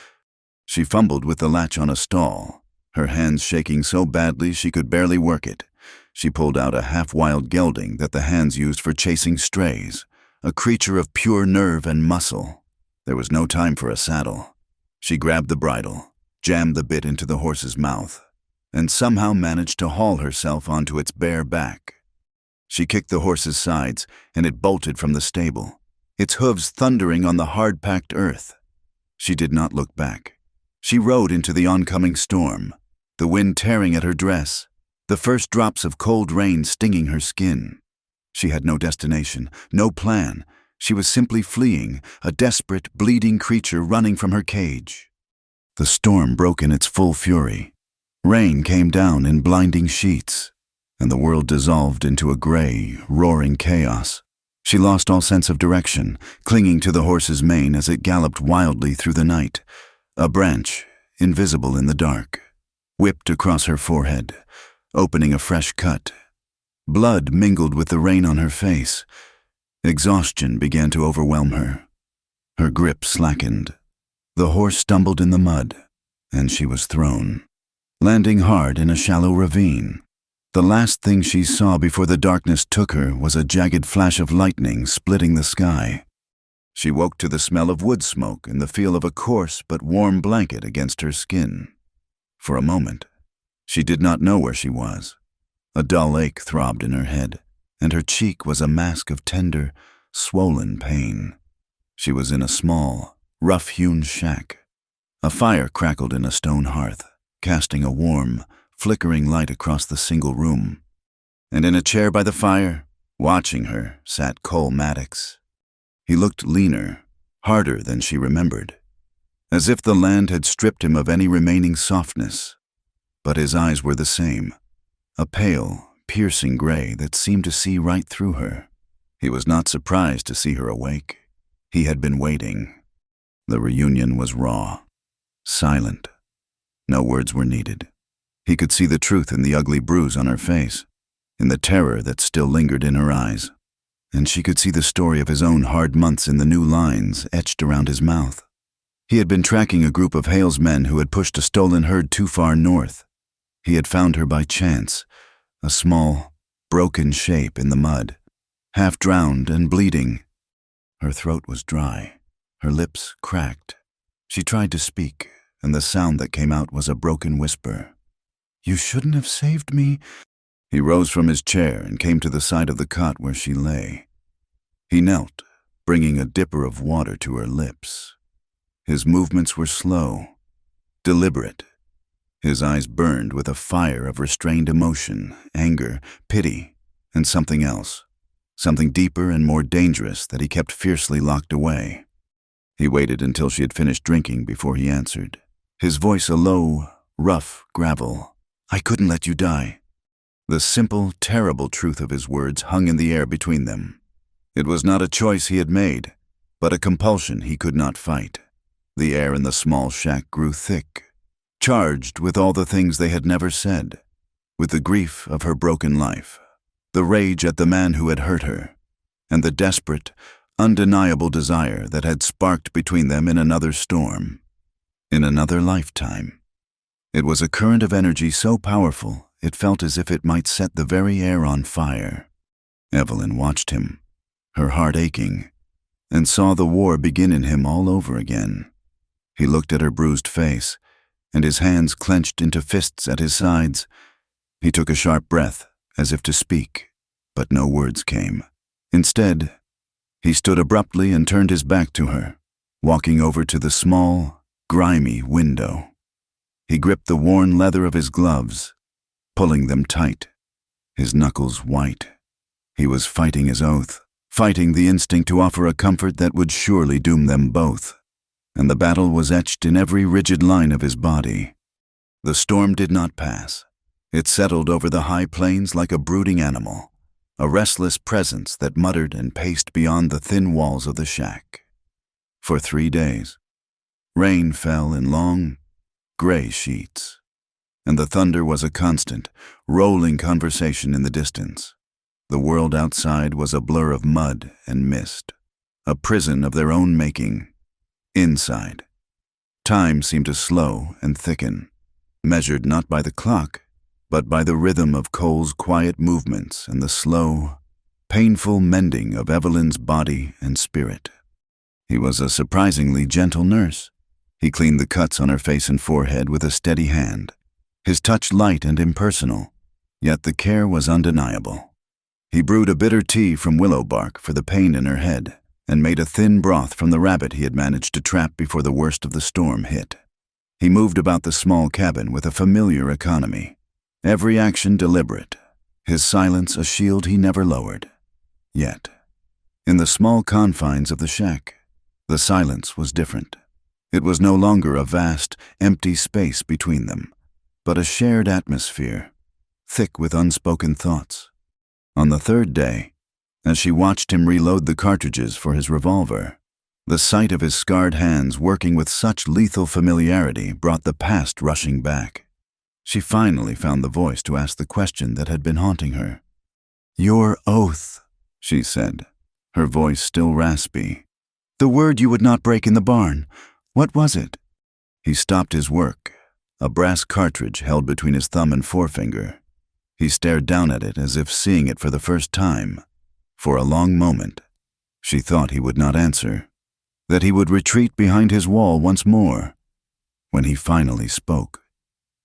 She fumbled with the latch on a stall, her hands shaking so badly she could barely work it. She pulled out a half-wild gelding that the hands used for chasing strays, a creature of pure nerve and muscle. There was no time for a saddle. She grabbed the bridle, jammed the bit into the horse's mouth, and somehow managed to haul herself onto its bare back. She kicked the horse's sides, and it bolted from the stable, its hooves thundering on the hard-packed earth. She did not look back. She rode into the oncoming storm, the wind tearing at her dress, the first drops of cold rain stinging her skin. She had no destination, no plan. She was simply fleeing, a desperate, bleeding creature running from her cage. The storm broke in its full fury. Rain came down in blinding sheets, and the world dissolved into a gray, roaring chaos. She lost all sense of direction, clinging to the horse's mane as it galloped wildly through the night. A branch, invisible in the dark, whipped across her forehead, opening a fresh cut. Blood mingled with the rain on her face. Exhaustion began to overwhelm her. Her grip slackened. The horse stumbled in the mud, and she was thrown, landing hard in a shallow ravine. The last thing she saw before the darkness took her was a jagged flash of lightning splitting the sky. She woke to the smell of wood smoke and the feel of a coarse but warm blanket against her skin. For a moment, she did not know where she was. A dull ache throbbed in her head, and her cheek was a mask of tender, swollen pain. She was in a small, rough-hewn shack. A fire crackled in a stone hearth, casting a warm, flickering light across the single room. And in a chair by the fire, watching her, sat Cole Maddox. He looked leaner, harder than she remembered, as if the land had stripped him of any remaining softness. But his eyes were the same, a pale, piercing gray that seemed to see right through her. He was not surprised to see her awake. He had been waiting. The reunion was raw, silent. No words were needed. He could see the truth in the ugly bruise on her face, in the terror that still lingered in her eyes, and she could see the story of his own hard months in the new lines etched around his mouth. He had been tracking a group of Hale's men who had pushed a stolen herd too far north. He had found her by chance, a small, broken shape in the mud, half drowned and bleeding. Her throat was dry, her lips cracked. She tried to speak, and the sound that came out was a broken whisper. "You shouldn't have saved me." He rose from his chair and came to the side of the cot where she lay. He knelt, bringing a dipper of water to her lips. His movements were slow, deliberate. His eyes burned with a fire of restrained emotion, anger, pity, and something else, something deeper and more dangerous that he kept fiercely locked away. He waited until she had finished drinking before he answered, his voice a low, rough gravel. "I couldn't let you die." The simple, terrible truth of his words hung in the air between them. It was not a choice he had made, but a compulsion he could not fight. The air in the small shack grew thick, charged with all the things they had never said, with the grief of her broken life, the rage at the man who had hurt her, and the desperate, undeniable desire that had sparked between them in another storm, in another lifetime. It was a current of energy so powerful it felt as if it might set the very air on fire. Evelyn watched him, her heart aching, and saw the war begin in him all over again. He looked at her bruised face, and his hands clenched into fists at his sides. He took a sharp breath, as if to speak, but no words came. Instead, he stood abruptly and turned his back to her, walking over to the small, grimy window. He gripped the worn leather of his gloves, pulling them tight, his knuckles white. He was fighting his oath, fighting the instinct to offer a comfort that would surely doom them both, and the battle was etched in every rigid line of his body. The storm did not pass. It settled over the high plains like a brooding animal, a restless presence that muttered and paced beyond the thin walls of the shack. For 3 days, rain fell in long, gray sheets, and the thunder was a constant, rolling conversation in the distance. The world outside was a blur of mud and mist, a prison of their own making. Inside, time seemed to slow and thicken, measured not by the clock, but by the rhythm of Cole's quiet movements and the slow, painful mending of Evelyn's body and spirit. He was a surprisingly gentle nurse. He cleaned the cuts on her face and forehead with a steady hand, his touch light and impersonal, yet the care was undeniable. He brewed a bitter tea from willow bark for the pain in her head, and made a thin broth from the rabbit he had managed to trap before the worst of the storm hit. He moved about the small cabin with a familiar economy, every action deliberate, his silence a shield he never lowered. Yet, in the small confines of the shack, the silence was different. It was no longer a vast, empty space between them, but a shared atmosphere, thick with unspoken thoughts. On the 3rd day, as she watched him reload the cartridges for his revolver, the sight of his scarred hands working with such lethal familiarity brought the past rushing back. She finally found the voice to ask the question that had been haunting her. "Your oath," she said, her voice still raspy. "The word you would not break in the barn. What was it?" He stopped his work, a brass cartridge held between his thumb and forefinger. He stared down at it as if seeing it for the first time. For a long moment, she thought he would not answer, that he would retreat behind his wall once more. When he finally spoke,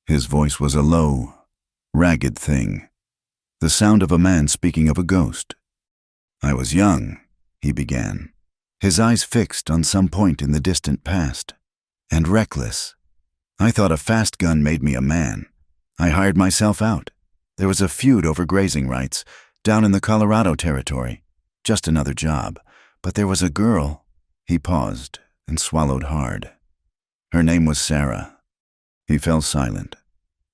his voice was a low, ragged thing, the sound of a man speaking of a ghost. "I was young," he began, his eyes fixed on some point in the distant past, "and reckless. I thought a fast gun made me a man. I hired myself out. There was a feud over grazing rights, down in the Colorado territory. Just another job. But there was a girl." He paused and swallowed hard. Her name was Sarah. He fell silent,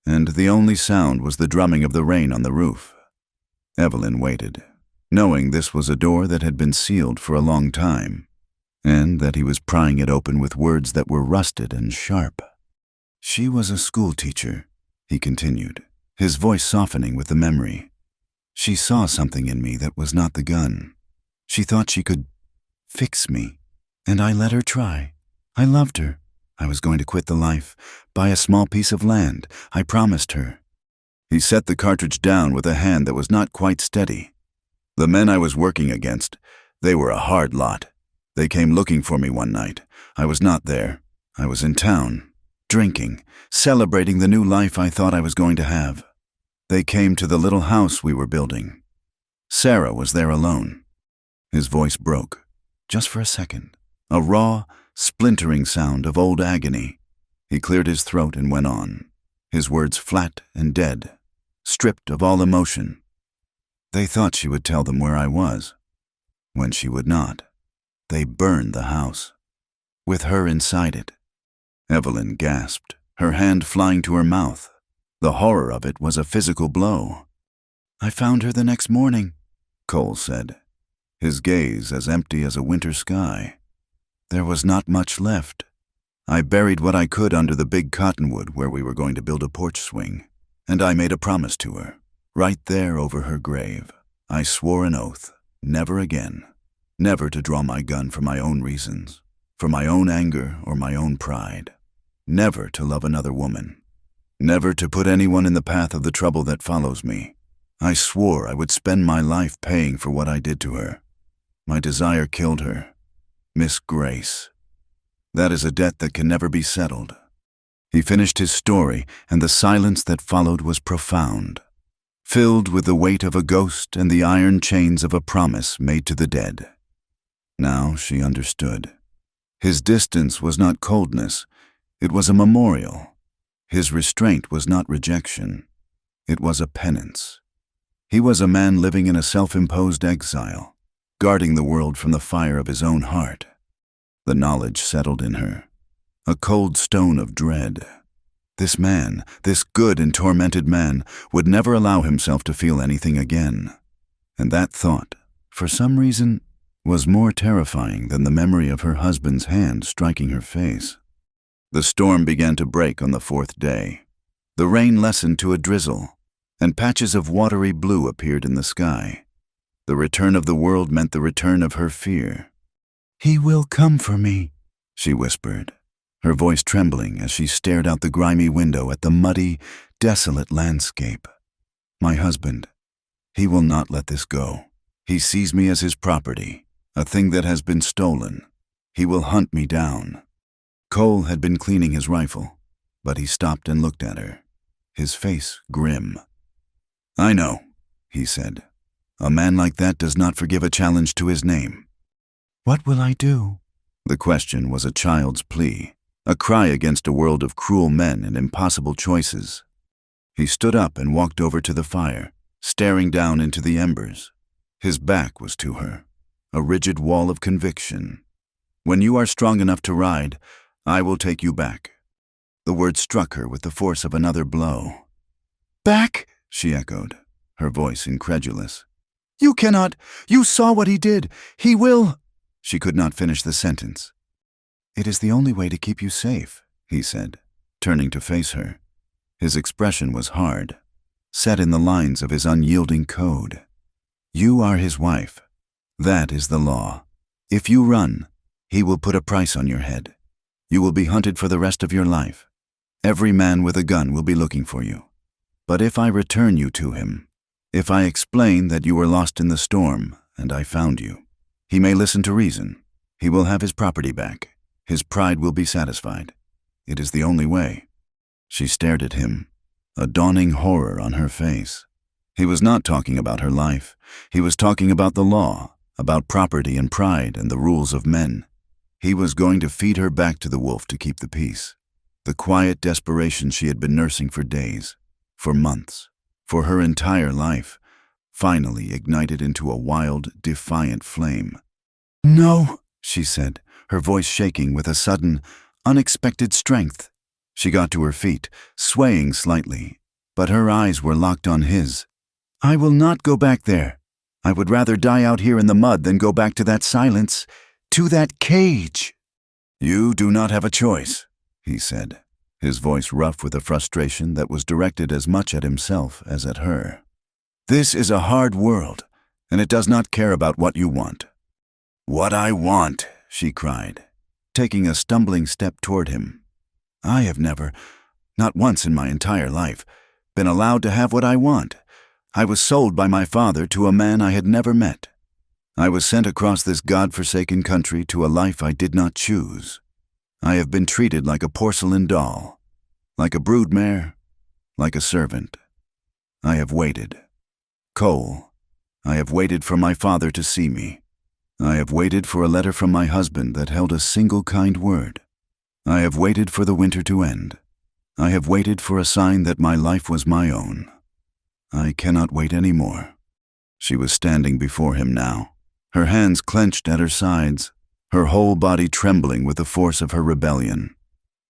and the only sound was the drumming of the rain on the roof. Evelyn waited, knowing this was a door that had been sealed for a long time, and that he was prying it open with words that were rusted and sharp. "She was a schoolteacher," he continued, his voice softening with the memory. "She saw something in me that was not the gun. She thought she could fix me, and I let her try. I loved her. I was going to quit the life, buy a small piece of land. I promised her." He set the cartridge down with a hand that was not quite steady. "The men I was working against, they were a hard lot. They came looking for me one night. I was not there. I was in town, drinking, celebrating the new life I thought I was going to have. They came to the little house we were building. Sarah was there alone. His voice broke, just for a second, a raw, splintering sound of old agony. He cleared his throat and went on, his words flat and dead, stripped of all emotion. They thought she would tell them where I was. When she would not, they burned the house, with her inside it. Evelyn gasped, her hand flying to her mouth. The horror of it was a physical blow. "I found her the next morning," Cole said, his gaze as empty as a winter sky. "There was not much left. I buried what I could under the big cottonwood where we were going to build a porch swing, and I made a promise to her, right there over her grave. I swore an oath, never again, never to draw my gun for my own reasons, for my own anger or my own pride, never to love another woman, never to put anyone in the path of the trouble that follows me. I swore I would spend my life paying for what I did to her. My desire killed her. Miss Grace. That is a debt that can never be settled." He finished his story, and the silence that followed was profound, filled with the weight of a ghost and the iron chains of a promise made to the dead. Now she understood. His distance was not coldness, it was a memorial. His restraint was not rejection, it was a penance. He was a man living in a self-imposed exile, guarding the world from the fire of his own heart. The knowledge settled in her, a cold stone of dread. This man, this good and tormented man, would never allow himself to feel anything again. And that thought, for some reason, was more terrifying than the memory of her husband's hand striking her face. The storm began to break on the fourth day. The rain lessened to a drizzle, and patches of watery blue appeared in the sky. The return of the world meant the return of her fear. "He will come for me," she whispered, her voice trembling as she stared out the grimy window at the muddy, desolate landscape. "My husband. He will not let this go. He sees me as his property, a thing that has been stolen. He will hunt me down." Cole had been cleaning his rifle, but he stopped and looked at her, his face grim. "I know," he said. "A man like that does not forgive a challenge to his name." "What will I do?" The question was a child's plea, a cry against a world of cruel men and impossible choices. He stood up and walked over to the fire, staring down into the embers. His back was to her, a rigid wall of conviction. "When you are strong enough to ride, I will take you back." The word struck her with the force of another blow. "Back?" she echoed, her voice incredulous. "You cannot. You saw what he did. He will—" She could not finish the sentence. "It is the only way to keep you safe," he said, turning to face her. His expression was hard, set in the lines of his unyielding code. "You are his wife. That is the law. If you run, he will put a price on your head. You will be hunted for the rest of your life. Every man with a gun will be looking for you. But if I return you to him, if I explain that you were lost in the storm and I found you, he may listen to reason. He will have his property back. His pride will be satisfied. It is the only way." She stared at him, a dawning horror on her face. He was not talking about her life. He was talking about the law, about property and pride and the rules of men. He was going to feed her back to the wolf to keep the peace. The quiet desperation she had been nursing for days, for months, for her entire life, finally ignited into a wild, defiant flame. "No," she said, her voice shaking with a sudden, unexpected strength. She got to her feet, swaying slightly, but her eyes were locked on his. "I will not go back there. I would rather die out here in the mud than go back to that silence, to that cage." "You do not have a choice," he said, his voice rough with a frustration that was directed as much at himself as at her. "This is a hard world, and it does not care about what you want." "What I want," she cried, taking a stumbling step toward him. "I have never, not once in my entire life, been allowed to have what I want. I was sold by my father to a man I had never met. I was sent across this God-forsaken country to a life I did not choose. I have been treated like a porcelain doll, like a broodmare, like a servant. I have waited. Cole, I have waited for my father to see me. I have waited for a letter from my husband that held a single kind word. I have waited for the winter to end. I have waited for a sign that my life was my own. I cannot wait any more. She was standing before him now, her hands clenched at her sides, her whole body trembling with the force of her rebellion.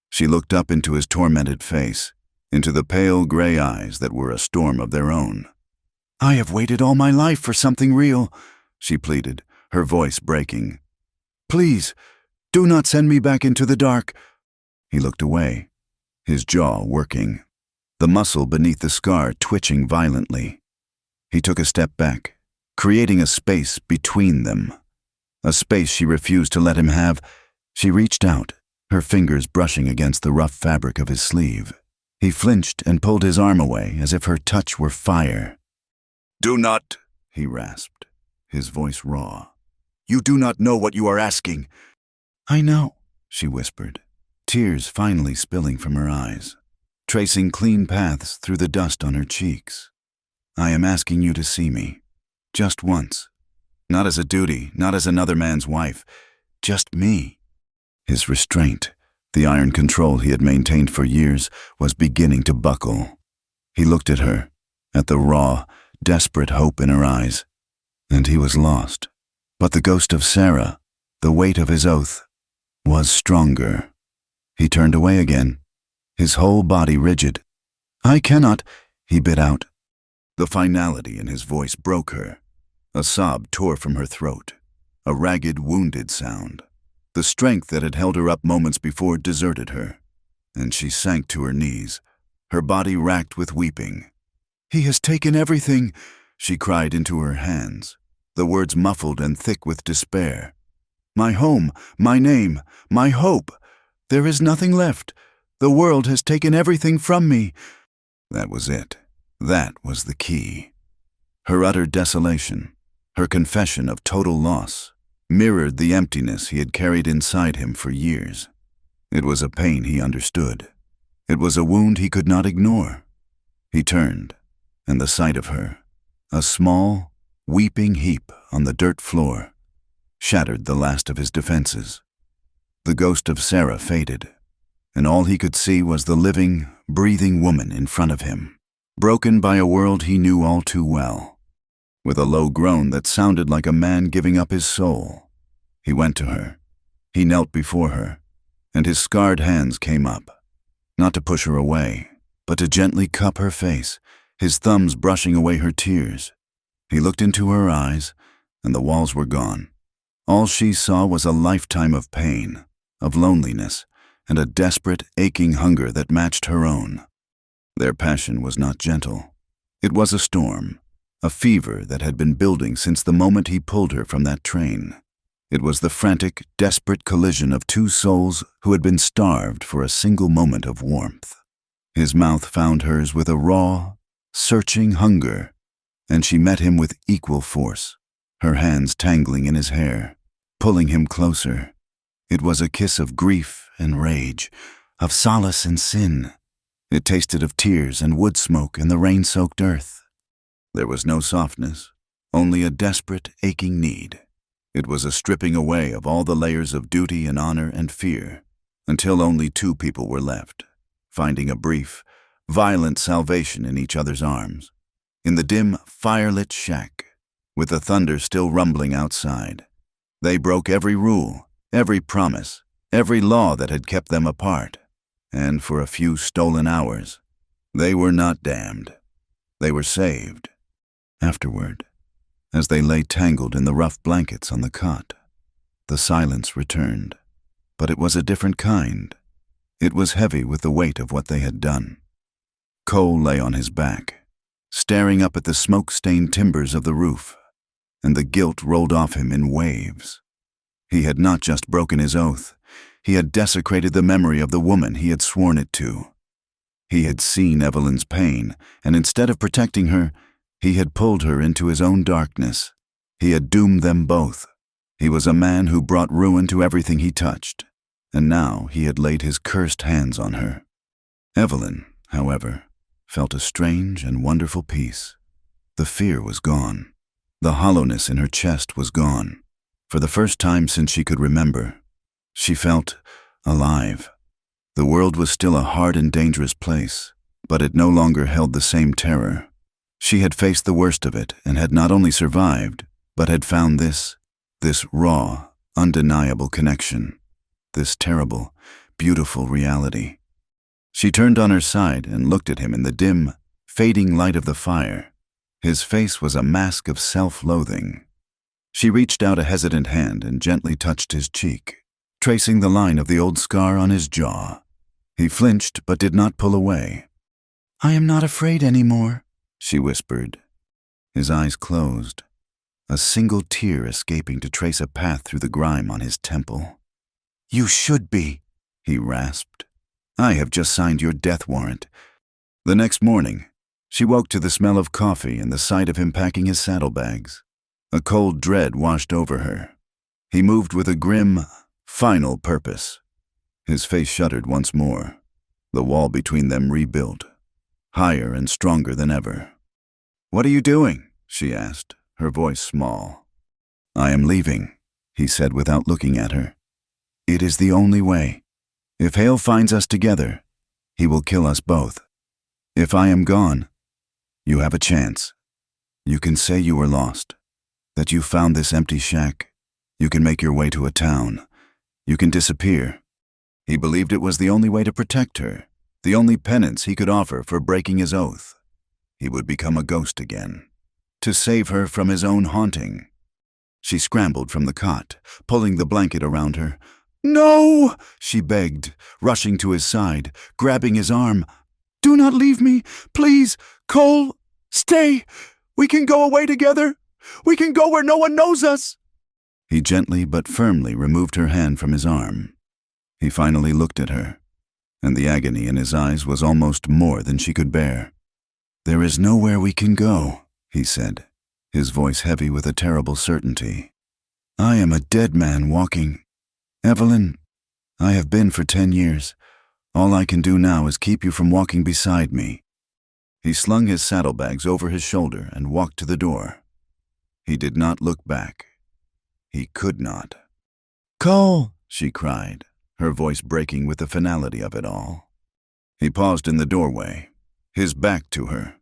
She looked up into his tormented face, into the pale gray eyes that were a storm of their own. I have waited all my life for something real, she pleaded, her voice breaking. Please, do not send me back into the dark. He looked away, his jaw working, the muscle beneath the scar twitching violently. He took a step back, creating a space between them. A space she refused to let him have. She reached out, her fingers brushing against the rough fabric of his sleeve. He flinched and pulled his arm away as if her touch were fire. Do not, he rasped, his voice raw. You do not know what you are asking. I know, she whispered, tears finally spilling from her eyes, tracing clean paths through the dust on her cheeks. I am asking you to see me, just once. Not as a duty, not as another man's wife, just me. His restraint, the iron control he had maintained for years, was beginning to buckle. He looked at her, at the raw, desperate hope in her eyes, and he was lost. But the ghost of Sarah, the weight of his oath, was stronger. He turned away again, his whole body rigid. I cannot, he bit out. The finality in his voice broke her. A sob tore from her throat, a ragged, wounded sound. The strength that had held her up moments before deserted her, and she sank to her knees, her body racked with weeping. He has taken everything, she cried into her hands, the words muffled and thick with despair. My home, my name, my hope. There is nothing left. The world has taken everything from me. That was it. That was the key. Her utter desolation, her confession of total loss, mirrored the emptiness he had carried inside him for years. It was a pain he understood. It was a wound he could not ignore. He turned, and the sight of her, a small, weeping heap on the dirt floor, shattered the last of his defenses. The ghost of Sarah faded, and all he could see was the living, breathing woman in front of him, broken by a world he knew all too well. With a low groan that sounded like a man giving up his soul, he went to her. He knelt before her, and his scarred hands came up, not to push her away, but to gently cup her face, his thumbs brushing away her tears. He looked into her eyes, and the walls were gone. All she saw was a lifetime of pain, of loneliness, and a desperate, aching hunger that matched her own. Their passion was not gentle. It was a storm, a fever that had been building since the moment he pulled her from that train. It was the frantic, desperate collision of two souls who had been starved for a single moment of warmth. His mouth found hers with a raw, searching hunger, and she met him with equal force, her hands tangling in his hair, pulling him closer. It was a kiss of grief and rage, of solace and sin. It tasted of tears and wood smoke and the rain-soaked earth. There was no softness, only a desperate, aching need. It was a stripping away of all the layers of duty and honor and fear, until only two people were left, finding a brief, violent salvation in each other's arms, in the dim, firelit shack, with the thunder still rumbling outside. They broke every rule, every promise, every law that had kept them apart, and for a few stolen hours, they were not damned. They were saved. Afterward, as they lay tangled in the rough blankets on the cot, the silence returned, but it was a different kind. It was heavy with the weight of what they had done. Cole lay on his back, staring up at the smoke-stained timbers of the roof, and the guilt rolled off him in waves. He had not just broken his oath, he had desecrated the memory of the woman he had sworn it to. He had seen Evelyn's pain, and instead of protecting her, he had pulled her into his own darkness. He had doomed them both. He was a man who brought ruin to everything he touched, and now he had laid his cursed hands on her. Evelyn, however, felt a strange and wonderful peace. The fear was gone. The hollowness in her chest was gone. For the first time since she could remember, she felt alive. The world was still a hard and dangerous place, but it no longer held the same terror. She had faced the worst of it and had not only survived, but had found this raw, undeniable connection, this terrible, beautiful reality. She turned on her side and looked at him in the dim, fading light of the fire. His face was a mask of self-loathing. She reached out a hesitant hand and gently touched his cheek, tracing the line of the old scar on his jaw. He flinched but did not pull away. "I am not afraid anymore," she whispered. His eyes closed, a single tear escaping to trace a path through the grime on his temple. "You should be," he rasped. "I have just signed your death warrant." The next morning, she woke to the smell of coffee and the sight of him packing his saddlebags. A cold dread washed over her. He moved with a grim, final purpose. His face shuddered once more, the wall between them rebuilt, higher and stronger than ever. "What are you doing?" she asked, her voice small. "I am leaving," he said without looking at her. "It is the only way. If Hale finds us together, he will kill us both. If I am gone, you have a chance. You can say you were lost, that you found this empty shack. You can make your way to a town. You can disappear." He believed it was the only way to protect her, the only penance he could offer for breaking his oath. He would become a ghost again, to save her from his own haunting. She scrambled from the cot, pulling the blanket around her. "No!" she begged, rushing to his side, grabbing his arm. "Do not leave me, please! Cole, stay! We can go away together! We can go where no one knows us!" He gently but firmly removed her hand from his arm. He finally looked at her, and the agony in his eyes was almost more than she could bear. "There is nowhere we can go," he said, his voice heavy with a terrible certainty. "I am a dead man walking. Evelyn, I have been for 10 years. All I can do now is keep you from walking beside me." He slung his saddlebags over his shoulder and walked to the door. He did not look back. He could not. "Cole!" she cried, her voice breaking with the finality of it all. He paused in the doorway, his back to her.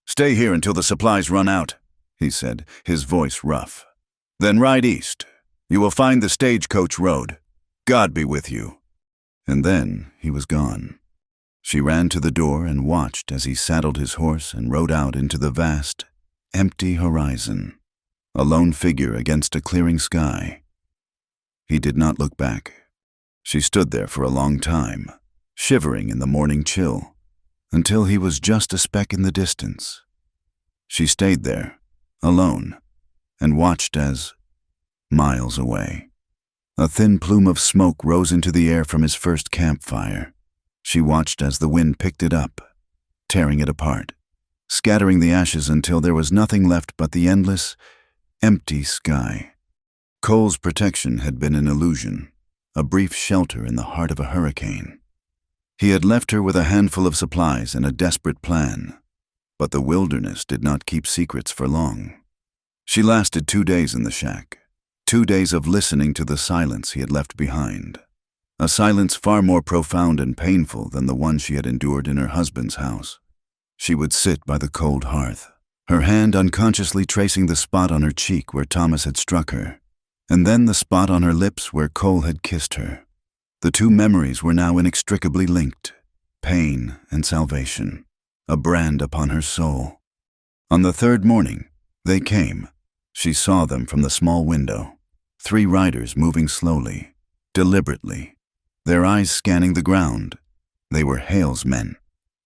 "Stay here until the supplies run out," he said, his voice rough. "Then ride east. You will find the stagecoach road. God be with you." And then he was gone. She ran to the door and watched as he saddled his horse and rode out into the vast, empty horizon, a lone figure against a clearing sky. He did not look back. She stood there for a long time, shivering in the morning chill, until he was just a speck in the distance. She stayed there, alone, and watched as, miles away, a thin plume of smoke rose into the air from his first campfire. She watched as the wind picked it up, tearing it apart, scattering the ashes until there was nothing left but the endless, empty sky. Cole's protection had been an illusion, a brief shelter in the heart of a hurricane. He had left her with a handful of supplies and a desperate plan, but the wilderness did not keep secrets for long. She lasted 2 days in the shack, 2 days of listening to the silence he had left behind, a silence far more profound and painful than the one she had endured in her husband's house. She would sit by the cold hearth, her hand unconsciously tracing the spot on her cheek where Thomas had struck her, and then the spot on her lips where Cole had kissed her. The two memories were now inextricably linked, pain and salvation, a brand upon her soul. On the third morning, they came. She saw them from the small window, 3 riders moving slowly, deliberately, their eyes scanning the ground. They were Hale's men.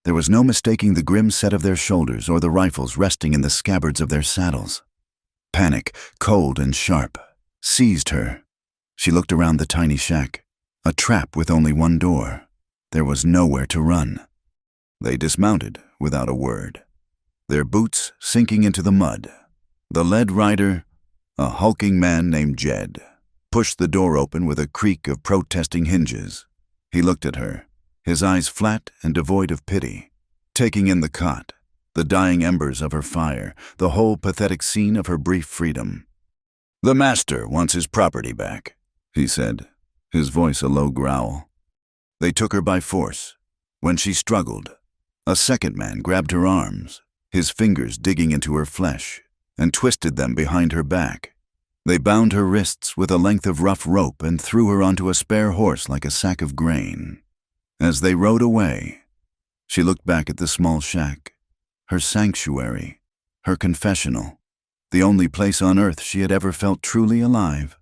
There was no mistaking the grim set of their shoulders or the rifles resting in the scabbards of their saddles. Panic, cold and sharp, seized her. She looked around the tiny shack, a trap with only one door. There was nowhere to run. They dismounted without a word, their boots sinking into the mud. The lead rider, a hulking man named Jed, pushed the door open with a creak of protesting hinges. He looked at her, his eyes flat and devoid of pity, taking in the cot, the dying embers of her fire, the whole pathetic scene of her brief freedom. "The master wants his property back," he said, his voice a low growl. They took her by force. When she struggled, a second man grabbed her arms, his fingers digging into her flesh, and twisted them behind her back. They bound her wrists with a length of rough rope and threw her onto a spare horse like a sack of grain. As they rode away, she looked back at the small shack, her sanctuary, her confessional, the only place on earth she had ever felt truly alive.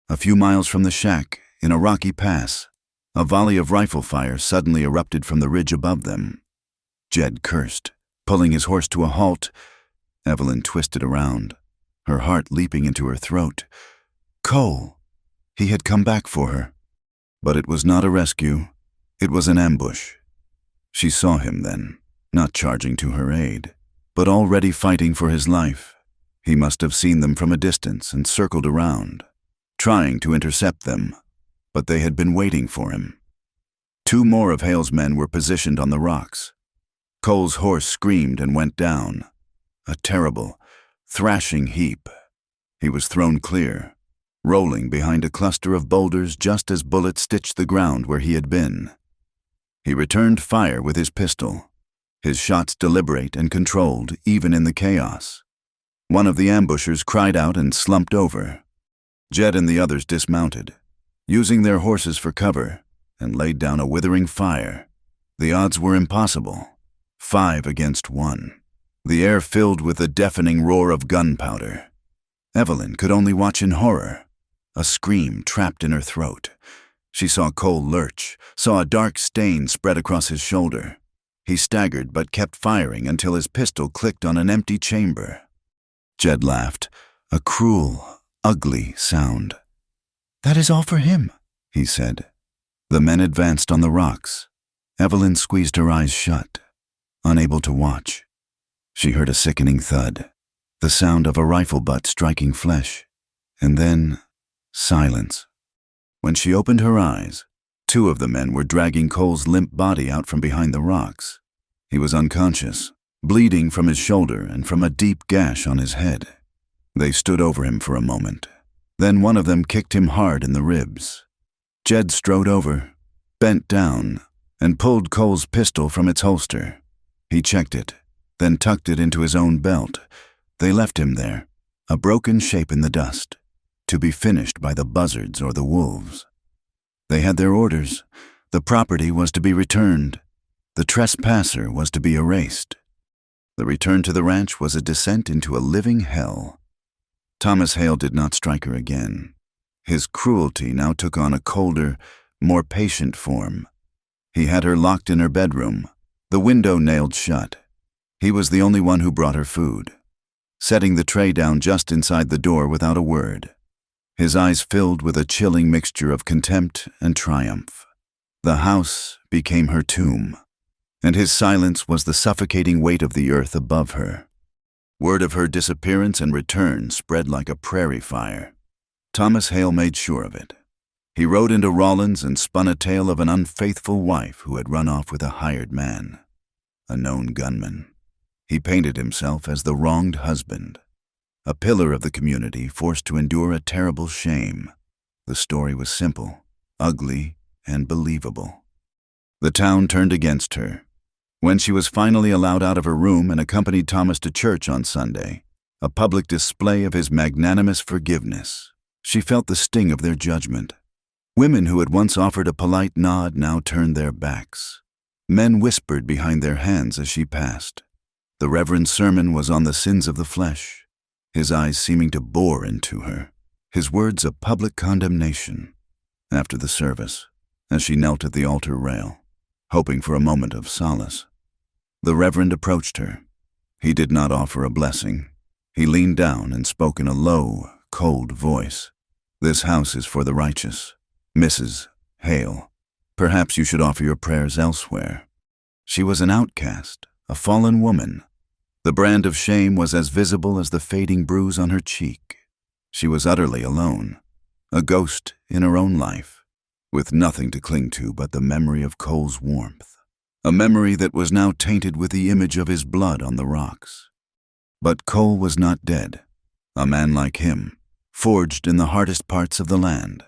A few miles from the shack, in a rocky pass, a volley of rifle fire suddenly erupted from the ridge above them. Jed cursed, pulling his horse to a halt. Evelyn twisted around, her heart leaping into her throat. Cole! He had come back for her. But it was not a rescue. It was an ambush. She saw him then, not charging to her aid, but already fighting for his life. He must have seen them from a distance and circled around, trying to intercept them, but they had been waiting for him. 2 more of Hale's men were positioned on the rocks. Cole's horse screamed and went down, a terrible, thrashing heap. He was thrown clear, rolling behind a cluster of boulders just as bullets stitched the ground where he had been. He returned fire with his pistol, his shots deliberate and controlled even in the chaos. One of the ambushers cried out and slumped over. Jed and the others dismounted, using their horses for cover, and laid down a withering fire. The odds were impossible, 5 against 1. The air filled with the deafening roar of gunpowder. Evelyn could only watch in horror, a scream trapped in her throat. She saw Cole lurch, saw a dark stain spread across his shoulder. He staggered but kept firing until his pistol clicked on an empty chamber. Jed laughed, a cruel, ugly sound. "That is all for him," he said. The men advanced on the rocks. Evelyn squeezed her eyes shut, unable to watch. She heard a sickening thud, the sound of a rifle butt striking flesh, and then silence. When she opened her eyes, 2 of the men were dragging Cole's limp body out from behind the rocks. He was unconscious, bleeding from his shoulder and from a deep gash on his head. They stood over him for a moment. Then one of them kicked him hard in the ribs. Jed strode over, bent down, and pulled Cole's pistol from its holster. He checked it, then tucked it into his own belt. They left him there, a broken shape in the dust, to be finished by the buzzards or the wolves. They had their orders. The property was to be returned. The trespasser was to be erased. The return to the ranch was a descent into a living hell. Thomas Hale did not strike her again. His cruelty now took on a colder, more patient form. He had her locked in her bedroom, the window nailed shut. He was the only one who brought her food, setting the tray down just inside the door without a word. His eyes filled with a chilling mixture of contempt and triumph. The house became her tomb, and his silence was the suffocating weight of the earth above her. Word of her disappearance and return spread like a prairie fire. Thomas Hale made sure of it. He rode into Rawlins and spun a tale of an unfaithful wife who had run off with a hired man, a known gunman. He painted himself as the wronged husband, a pillar of the community forced to endure a terrible shame. The story was simple, ugly, and believable. The town turned against her. When she was finally allowed out of her room and accompanied Thomas to church on Sunday, a public display of his magnanimous forgiveness, she felt the sting of their judgment. Women who had once offered a polite nod now turned their backs. Men whispered behind their hands as she passed. The Reverend's sermon was on the sins of the flesh, his eyes seeming to bore into her, his words a public condemnation. After the service, as she knelt at the altar rail, hoping for a moment of solace, the Reverend approached her. He did not offer a blessing. He leaned down and spoke in a low, cold voice. "This house is for the righteous. Mrs. Hale, perhaps you should offer your prayers elsewhere." She was an outcast, a fallen woman. The brand of shame was as visible as the fading bruise on her cheek. She was utterly alone, a ghost in her own life, with nothing to cling to but the memory of Cole's warmth, a memory that was now tainted with the image of his blood on the rocks. But Cole was not dead. A man like him, forged in the hardest parts of the land,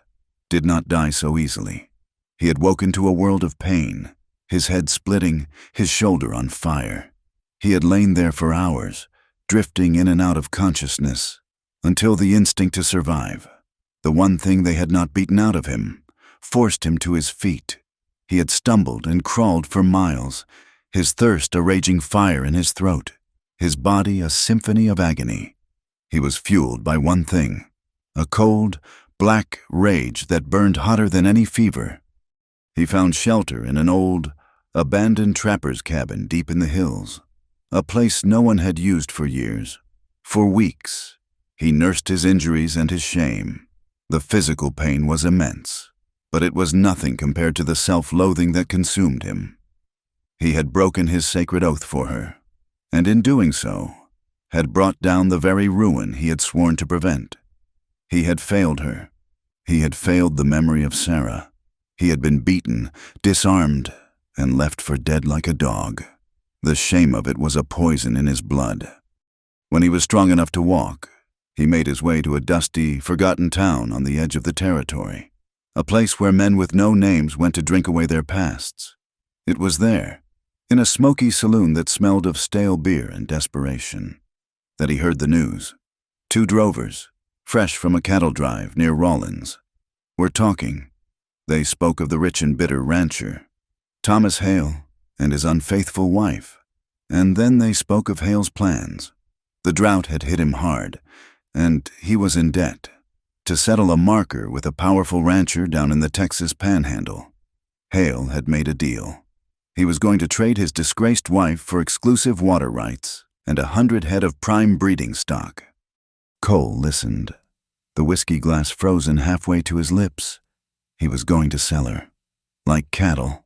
did not die so easily. He had woken to a world of pain, his head splitting, his shoulder on fire. He had lain there for hours, drifting in and out of consciousness, until the instinct to survive, the one thing they had not beaten out of him, forced him to his feet. He had stumbled and crawled for miles, his thirst a raging fire in his throat, his body a symphony of agony. He was fueled by one thing, a cold, black rage that burned hotter than any fever. He found shelter in an old, abandoned trapper's cabin deep in the hills, a place no one had used for years. For weeks, he nursed his injuries and his shame. The physical pain was immense, but it was nothing compared to the self-loathing that consumed him. He had broken his sacred oath for her, and in doing so, had brought down the very ruin he had sworn to prevent. He had failed her. He had failed the memory of Sarah. He had been beaten, disarmed, and left for dead like a dog. The shame of it was a poison in his blood. When he was strong enough to walk, he made his way to a dusty, forgotten town on the edge of the territory, a place where men with no names went to drink away their pasts. It was there, in a smoky saloon that smelled of stale beer and desperation, that he heard the news. Two drovers, fresh from a cattle drive near Rawlins, were talking. They spoke of the rich and bitter rancher, Thomas Hale, and his unfaithful wife. And then they spoke of Hale's plans. The drought had hit him hard, and he was in debt, to settle a marker with a powerful rancher down in the Texas Panhandle. Hale had made a deal. He was going to trade his disgraced wife for exclusive water rights and 100 head of prime breeding stock. Cole listened, the whiskey glass frozen halfway to his lips. He was going to sell her, like cattle.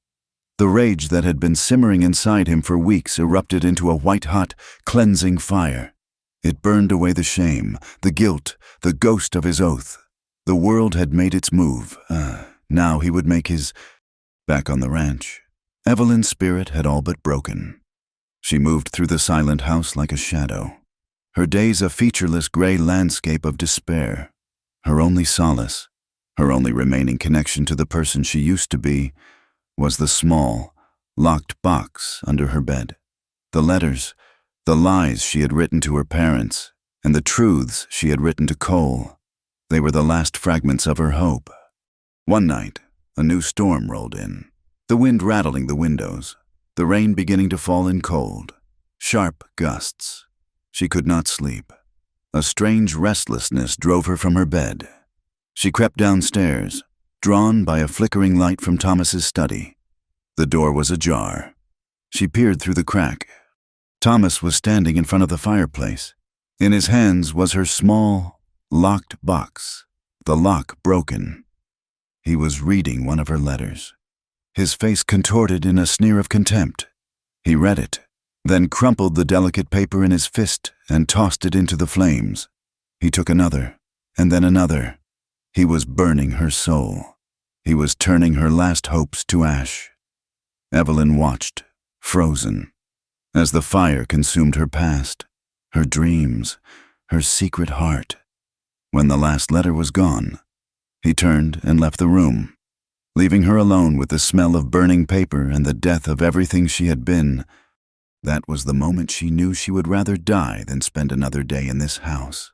The rage that had been simmering inside him for weeks erupted into a white-hot, cleansing fire. It burned away the shame, the guilt, the ghost of his oath. The world had made its move. Now he would make his... Back on the ranch, Evelyn's spirit had all but broken. She moved through the silent house like a shadow, her days a featureless gray landscape of despair. Her only solace, her only remaining connection to the person she used to be, was the small, locked box under her bed. The letters, the lies she had written to her parents, and the truths she had written to Cole, they were the last fragments of her hope. One night, a new storm rolled in, the wind rattling the windows, the rain beginning to fall in cold, sharp gusts. She could not sleep. A strange restlessness drove her from her bed. She crept downstairs, drawn by a flickering light from Thomas's study. The door was ajar. She peered through the crack. Thomas was standing in front of the fireplace. In his hands was her small, locked box, the lock broken. He was reading one of her letters, his face contorted in a sneer of contempt. He read it, then crumpled the delicate paper in his fist and tossed it into the flames. He took another, and then another. He was burning her soul. He was turning her last hopes to ash. Evelyn watched, frozen, as the fire consumed her past, her dreams, her secret heart. When the last letter was gone, he turned and left the room, leaving her alone with the smell of burning paper and the death of everything she had been. That was the moment she knew she would rather die than spend another day in this house.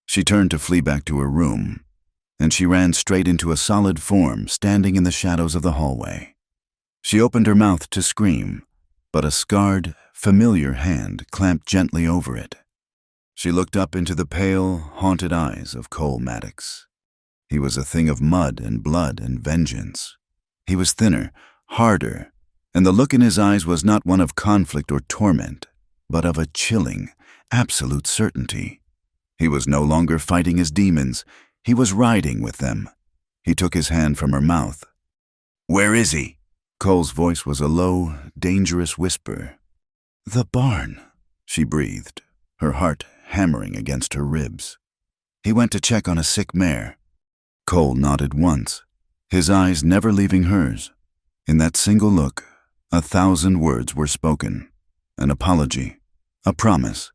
She turned to flee back to her room, and she ran straight into a solid form standing in the shadows of the hallway. She opened her mouth to scream, but a scarred, familiar hand clamped gently over it. She looked up into the pale, haunted eyes of Cole Maddox. He was a thing of mud and blood and vengeance. He was thinner, harder, and the look in his eyes was not one of conflict or torment, but of a chilling, absolute certainty. He was no longer fighting his demons. He was riding with them. He took his hand from her mouth. "Where is he?" Cole's voice was a low, dangerous whisper. "The barn," she breathed, her heart hammering against her ribs. "He went to check on a sick mare." Cole nodded once, his eyes never leaving hers. In that single look, 1,000 words were spoken. An apology, a promise,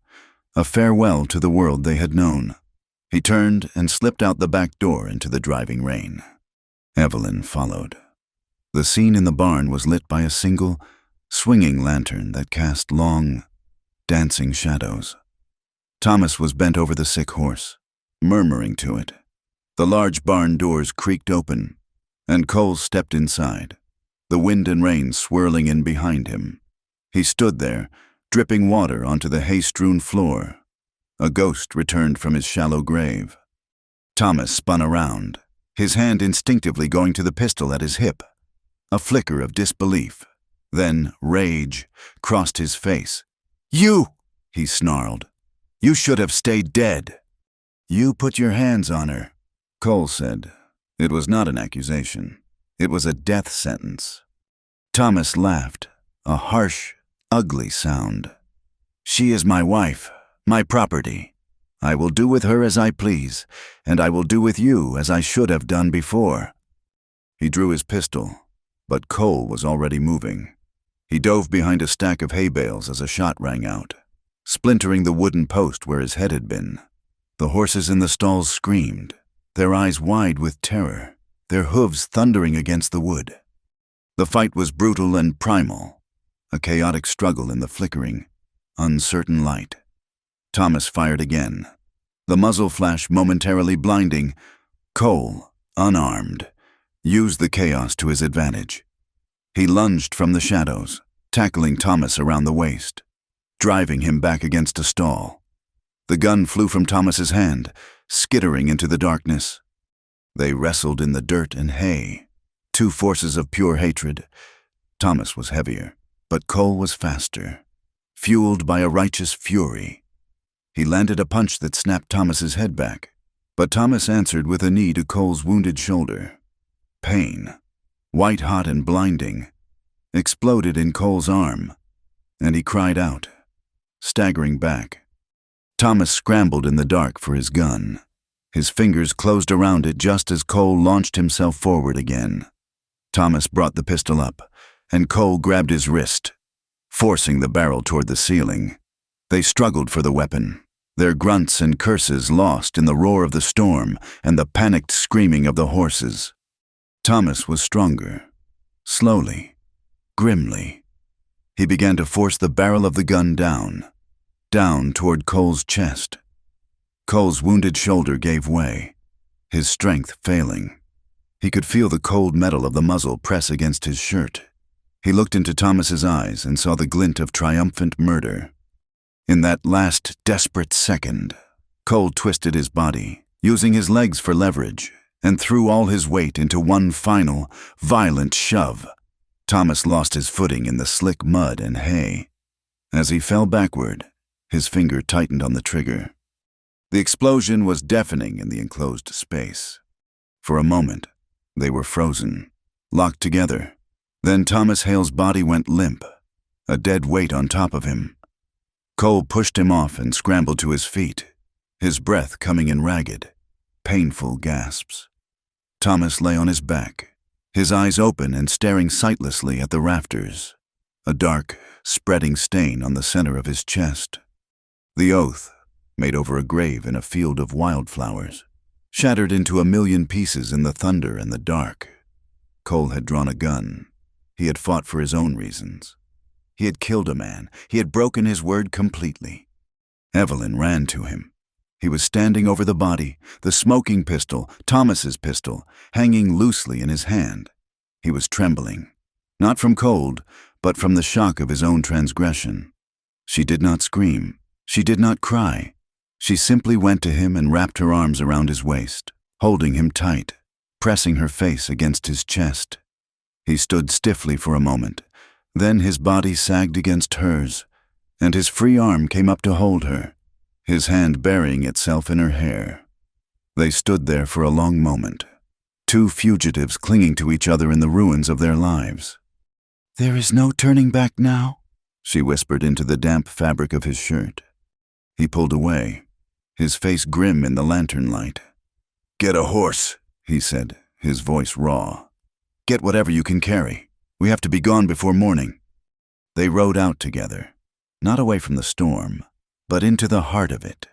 a farewell to the world they had known. He turned and slipped out the back door into the driving rain. Evelyn followed. The scene in the barn was lit by a single, swinging lantern that cast long, dancing shadows. Thomas was bent over the sick horse, murmuring to it. The large barn doors creaked open, and Cole stepped inside, the wind and rain swirling in behind him. He stood there, dripping water onto the hay-strewn floor. A ghost returned from his shallow grave. Thomas spun around, his hand instinctively going to the pistol at his hip. A flicker of disbelief, then rage, crossed his face. "You!" he snarled. "You should have stayed dead." "You put your hands on her," Cole said. It was not an accusation. It was a death sentence. Thomas laughed, a harsh, ugly sound. "She is my wife, my property. I will do with her as I please, and I will do with you as I should have done before." He drew his pistol, but Cole was already moving. He dove behind a stack of hay bales as a shot rang out, splintering the wooden post where his head had been. The horses in the stalls screamed, their eyes wide with terror, their hooves thundering against the wood. The fight was brutal and primal, a chaotic struggle in the flickering, uncertain light. Thomas fired again, the muzzle flash momentarily blinding. Cole, unarmed, used the chaos to his advantage. He lunged from the shadows, tackling Thomas around the waist, driving him back against a stall. The gun flew from Thomas's hand, skittering into the darkness. They wrestled in the dirt and hay, two forces of pure hatred. Thomas was heavier, but Cole was faster, fueled by a righteous fury. He landed a punch that snapped Thomas's head back, but Thomas answered with a knee to Cole's wounded shoulder. Pain, white-hot and blinding, exploded in Cole's arm, and he cried out, staggering back. Thomas scrambled in the dark for his gun. His fingers closed around it just as Cole launched himself forward again. Thomas brought the pistol up, and Cole grabbed his wrist, forcing the barrel toward the ceiling. They struggled for the weapon, their grunts and curses lost in the roar of the storm and the panicked screaming of the horses. Thomas was stronger. Slowly, grimly, he began to force the barrel of the gun down toward Cole's chest. Cole's wounded shoulder gave way, his strength failing. He could feel the cold metal of the muzzle press against his shirt. He looked into Thomas's eyes and saw the glint of triumphant murder. In that last desperate second, Cole twisted his body, using his legs for leverage, and threw all his weight into one final, violent shove. Thomas lost his footing in the slick mud and hay. As he fell backward, his finger tightened on the trigger. The explosion was deafening in the enclosed space. For a moment, they were frozen, locked together. Then Thomas Hale's body went limp, a dead weight on top of him. Cole pushed him off and scrambled to his feet, his breath coming in ragged, painful gasps. Thomas lay on his back, his eyes open and staring sightlessly at the rafters, a dark, spreading stain on the center of his chest. The oath, made over a grave in a field of wildflowers, shattered into a million pieces in the thunder and the dark. Cole had drawn a gun. He had fought for his own reasons. He had killed a man. He had broken his word completely. Evelyn ran to him. He was standing over the body, the smoking pistol, Thomas's pistol, hanging loosely in his hand. He was trembling, not from cold, but from the shock of his own transgression. She did not scream. She did not cry. She simply went to him and wrapped her arms around his waist, holding him tight, pressing her face against his chest. He stood stiffly for a moment. Then his body sagged against hers, and his free arm came up to hold her, his hand burying itself in her hair. They stood there for a long moment, two fugitives clinging to each other in the ruins of their lives. "There is no turning back now," she whispered into the damp fabric of his shirt. He pulled away, his face grim in the lantern light. "Get a horse," he said, his voice raw. "Get whatever you can carry. We have to be gone before morning." They rode out together, not away from the storm, but into the heart of it.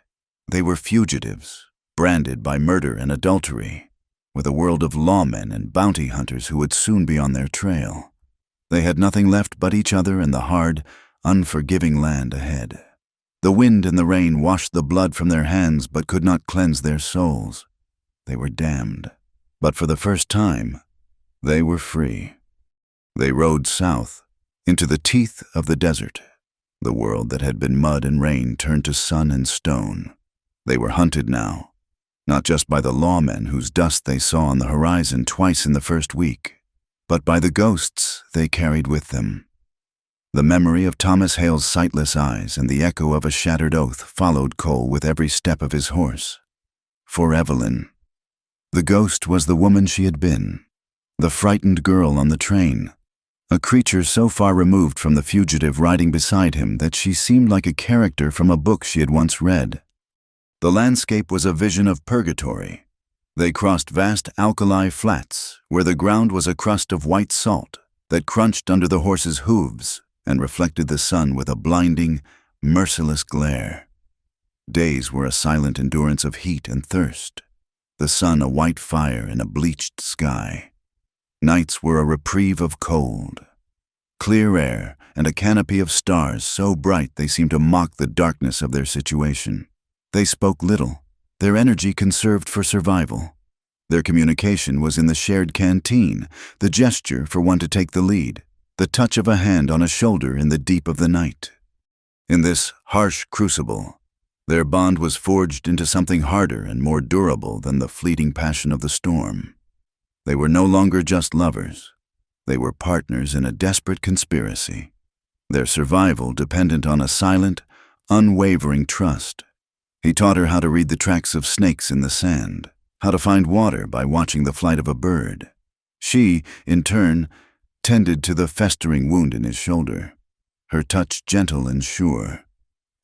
They were fugitives, branded by murder and adultery, with a world of lawmen and bounty hunters who would soon be on their trail. They had nothing left but each other and the hard, unforgiving land ahead. The wind and the rain washed the blood from their hands but could not cleanse their souls. They were damned. But for the first time, they were free. They rode south, into the teeth of the desert. The world that had been mud and rain turned to sun and stone. They were hunted now, not just by the lawmen whose dust they saw on the horizon twice in the first week, but by the ghosts they carried with them. The memory of Thomas Hale's sightless eyes and the echo of a shattered oath followed Cole with every step of his horse. For Evelyn, the ghost was the woman she had been, the frightened girl on the train, a creature so far removed from the fugitive riding beside him that she seemed like a character from a book she had once read. The landscape was a vision of purgatory. They crossed vast alkali flats where the ground was a crust of white salt that crunched under the horses' hooves and reflected the sun with a blinding, merciless glare. Days were a silent endurance of heat and thirst, the sun a white fire in a bleached sky. Nights were a reprieve of cold, clear air, and a canopy of stars so bright they seemed to mock the darkness of their situation. They spoke little, their energy conserved for survival. Their communication was in the shared canteen, the gesture for one to take the lead, the touch of a hand on a shoulder in the deep of the night. In this harsh crucible, their bond was forged into something harder and more durable than the fleeting passion of the storm. They were no longer just lovers. They were partners in a desperate conspiracy, their survival dependent on a silent, unwavering trust. He taught her how to read the tracks of snakes in the sand, how to find water by watching the flight of a bird. She, in turn, tended to the festering wound in his shoulder, her touch gentle and sure,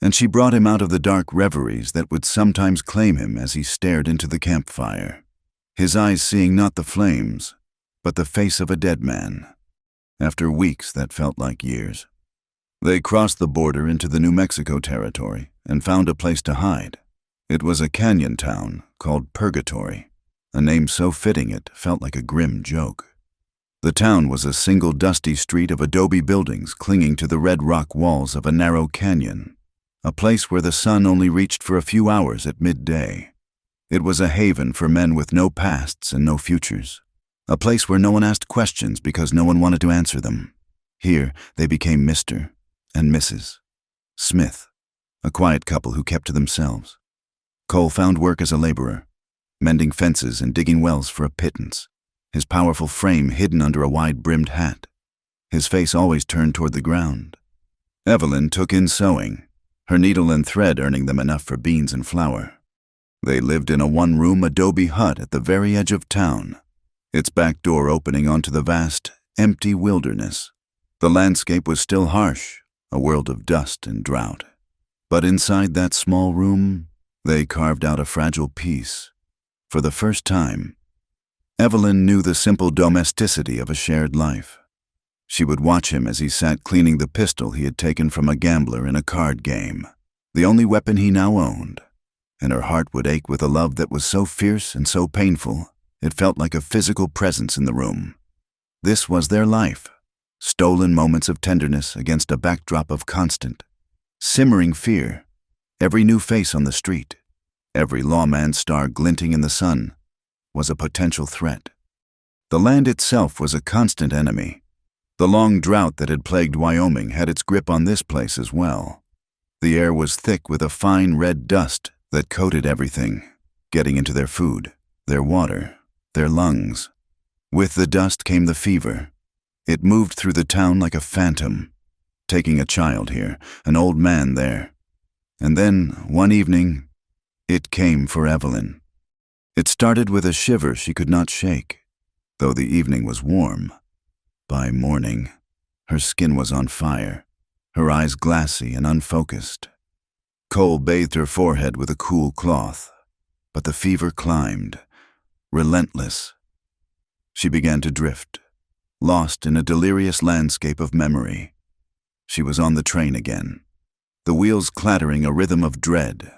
and she brought him out of the dark reveries that would sometimes claim him as he stared into the campfire, his eyes seeing not the flames, but the face of a dead man. After weeks that felt like years, they crossed the border into the New Mexico territory and found a place to hide. It was a canyon town called Purgatory, a name so fitting it felt like a grim joke. The town was a single dusty street of adobe buildings clinging to the red rock walls of a narrow canyon, a place where the sun only reached for a few hours at midday. It was a haven for men with no pasts and no futures, a place where no one asked questions because no one wanted to answer them. Here they became Mr. and Mrs. Smith, a quiet couple who kept to themselves. Cole found work as a laborer, mending fences and digging wells for a pittance, his powerful frame hidden under a wide-brimmed hat, his face always turned toward the ground. Evelyn took in sewing, her needle and thread earning them enough for beans and flour. They lived in a one-room adobe hut at the very edge of town, its back door opening onto the vast, empty wilderness. The landscape was still harsh, a world of dust and drought. But inside that small room, they carved out a fragile peace. For the first time, Evelyn knew the simple domesticity of a shared life. She would watch him as he sat cleaning the pistol he had taken from a gambler in a card game, the only weapon he now owned, and her heart would ache with a love that was so fierce and so painful, it felt like a physical presence in the room. This was their life, stolen moments of tenderness against a backdrop of constant, simmering fear. Every new face on the street, every lawman's star glinting in the sun, was a potential threat. The land itself was a constant enemy. The long drought that had plagued Wyoming had its grip on this place as well. The air was thick with a fine red dust that coated everything, getting into their food, their water, their lungs. With the dust came the fever. It moved through the town like a phantom, taking a child here, an old man there. And then, one evening, it came for Evelyn. It started with a shiver she could not shake, though the evening was warm. By morning, her skin was on fire, her eyes glassy and unfocused. Cole bathed her forehead with a cool cloth, but the fever climbed, relentless. She began to drift, lost in a delirious landscape of memory. She was on the train again, the wheels clattering a rhythm of dread.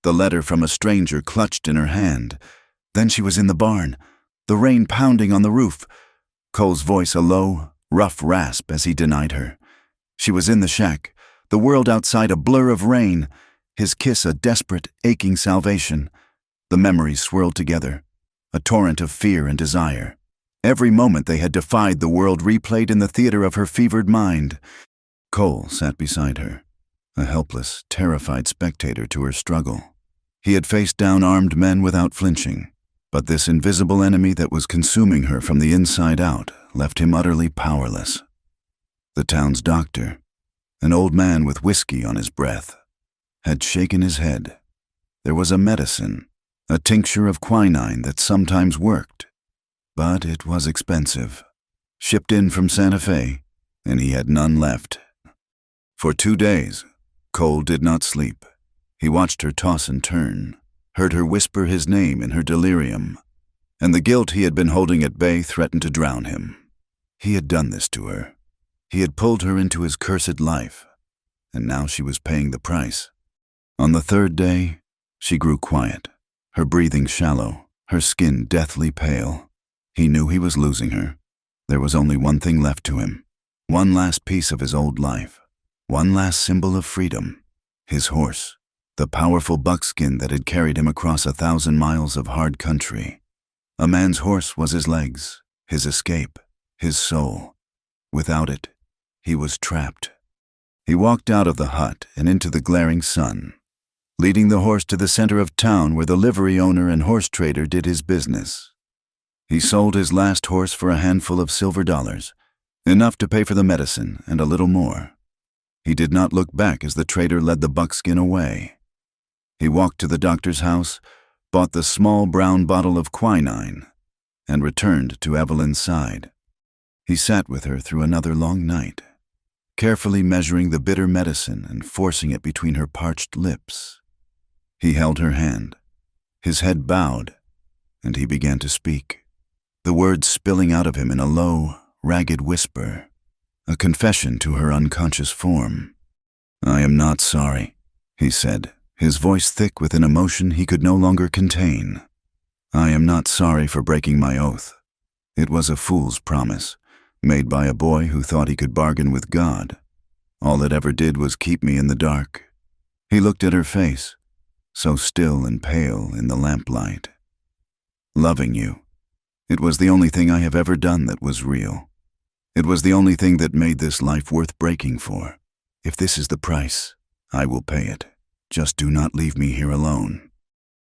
The letter from a stranger clutched in her hand. Then she was in the barn, the rain pounding on the roof. Cole's voice a low, rough rasp as he denied her. She was in the shack, the world outside a blur of rain, his kiss a desperate, aching salvation. The memories swirled together, a torrent of fear and desire. Every moment they had defied the world replayed in the theater of her fevered mind. Cole sat beside her, a helpless, terrified spectator to her struggle. He had faced down armed men without flinching, but this invisible enemy that was consuming her from the inside out left him utterly powerless. The town's doctor, an old man with whiskey on his breath, had shaken his head. There was a medicine, a tincture of quinine that sometimes worked, but it was expensive. Shipped in from Santa Fe, and he had none left. For 2 days, Cole did not sleep. He watched her toss and turn, heard her whisper his name in her delirium, and the guilt he had been holding at bay threatened to drown him. He had done this to her. He had pulled her into his cursed life, and now she was paying the price. On the 3rd day, she grew quiet, her breathing shallow, her skin deathly pale. He knew he was losing her. There was only one thing left to him, one last piece of his old life, one last symbol of freedom, his horse, the powerful buckskin that had carried him across 1,000 miles of hard country. A man's horse was his legs, his escape, his soul. Without it, he was trapped. He walked out of the hut and into the glaring sun, leading the horse to the center of town where the livery owner and horse trader did his business. He sold his last horse for a handful of silver dollars, enough to pay for the medicine and a little more. He did not look back as the trader led the buckskin away. He walked to the doctor's house, bought the small brown bottle of quinine, and returned to Evelyn's side. He sat with her through another long night, carefully measuring the bitter medicine and forcing it between her parched lips. He held her hand, his head bowed, and he began to speak, the words spilling out of him in a low, ragged whisper, a confession to her unconscious form. "I am not sorry," he said, his voice thick with an emotion he could no longer contain. "I am not sorry for breaking my oath. It was a fool's promise, made by a boy who thought he could bargain with God. All it ever did was keep me in the dark." He looked at her face, so still and pale in the lamplight. "Loving you. It was the only thing I have ever done that was real. It was the only thing that made this life worth breaking for. If this is the price, I will pay it. Just do not leave me here alone."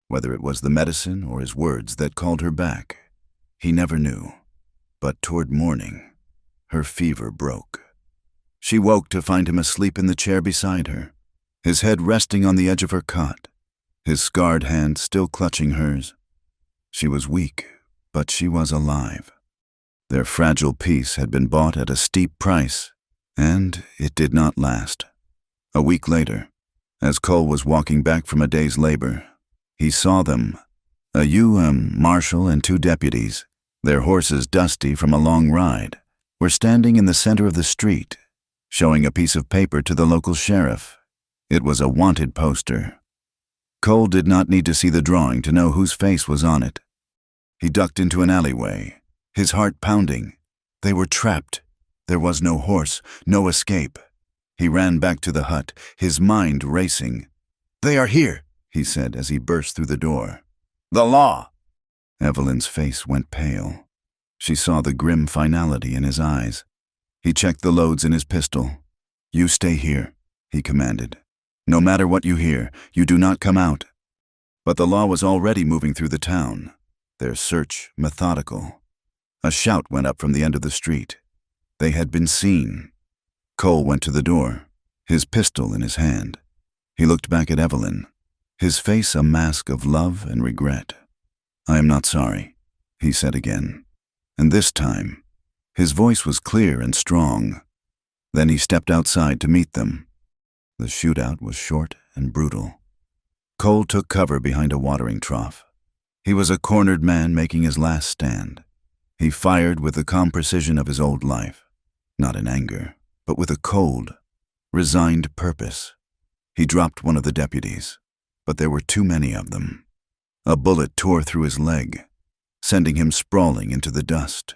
Whether it was the medicine or his words that called her back, he never knew. But toward morning, her fever broke. She woke to find him asleep in the chair beside her, his head resting on the edge of her cot, his scarred hand still clutching hers. She was weak, but she was alive. Their fragile peace had been bought at a steep price, and it did not last. A week later, as Cole was walking back from a day's labor, he saw them, a U.M. marshal and 2 deputies, their horses dusty from a long ride, were standing in the center of the street, showing a piece of paper to the local sheriff. It was a wanted poster. Cole did not need to see the drawing to know whose face was on it. He ducked into an alleyway, his heart pounding. They were trapped. There was no horse, no escape. He ran back to the hut, his mind racing. "They are here," he said as he burst through the door. "The law!" Evelyn's face went pale. She saw the grim finality in his eyes. He checked the loads in his pistol. "You stay here," he commanded. "No matter what you hear, you do not come out." But the law was already moving through the town, their search methodical. A shout went up from the end of the street. They had been seen. Cole went to the door, his pistol in his hand. He looked back at Evelyn, his face a mask of love and regret. "I am not sorry," he said again. And this time, his voice was clear and strong. Then he stepped outside to meet them. The shootout was short and brutal. Cole took cover behind a watering trough. He was a cornered man making his last stand. He fired with the calm precision of his old life, not in anger, but with a cold, resigned purpose. He dropped one of the deputies, but there were too many of them. A bullet tore through his leg, sending him sprawling into the dust.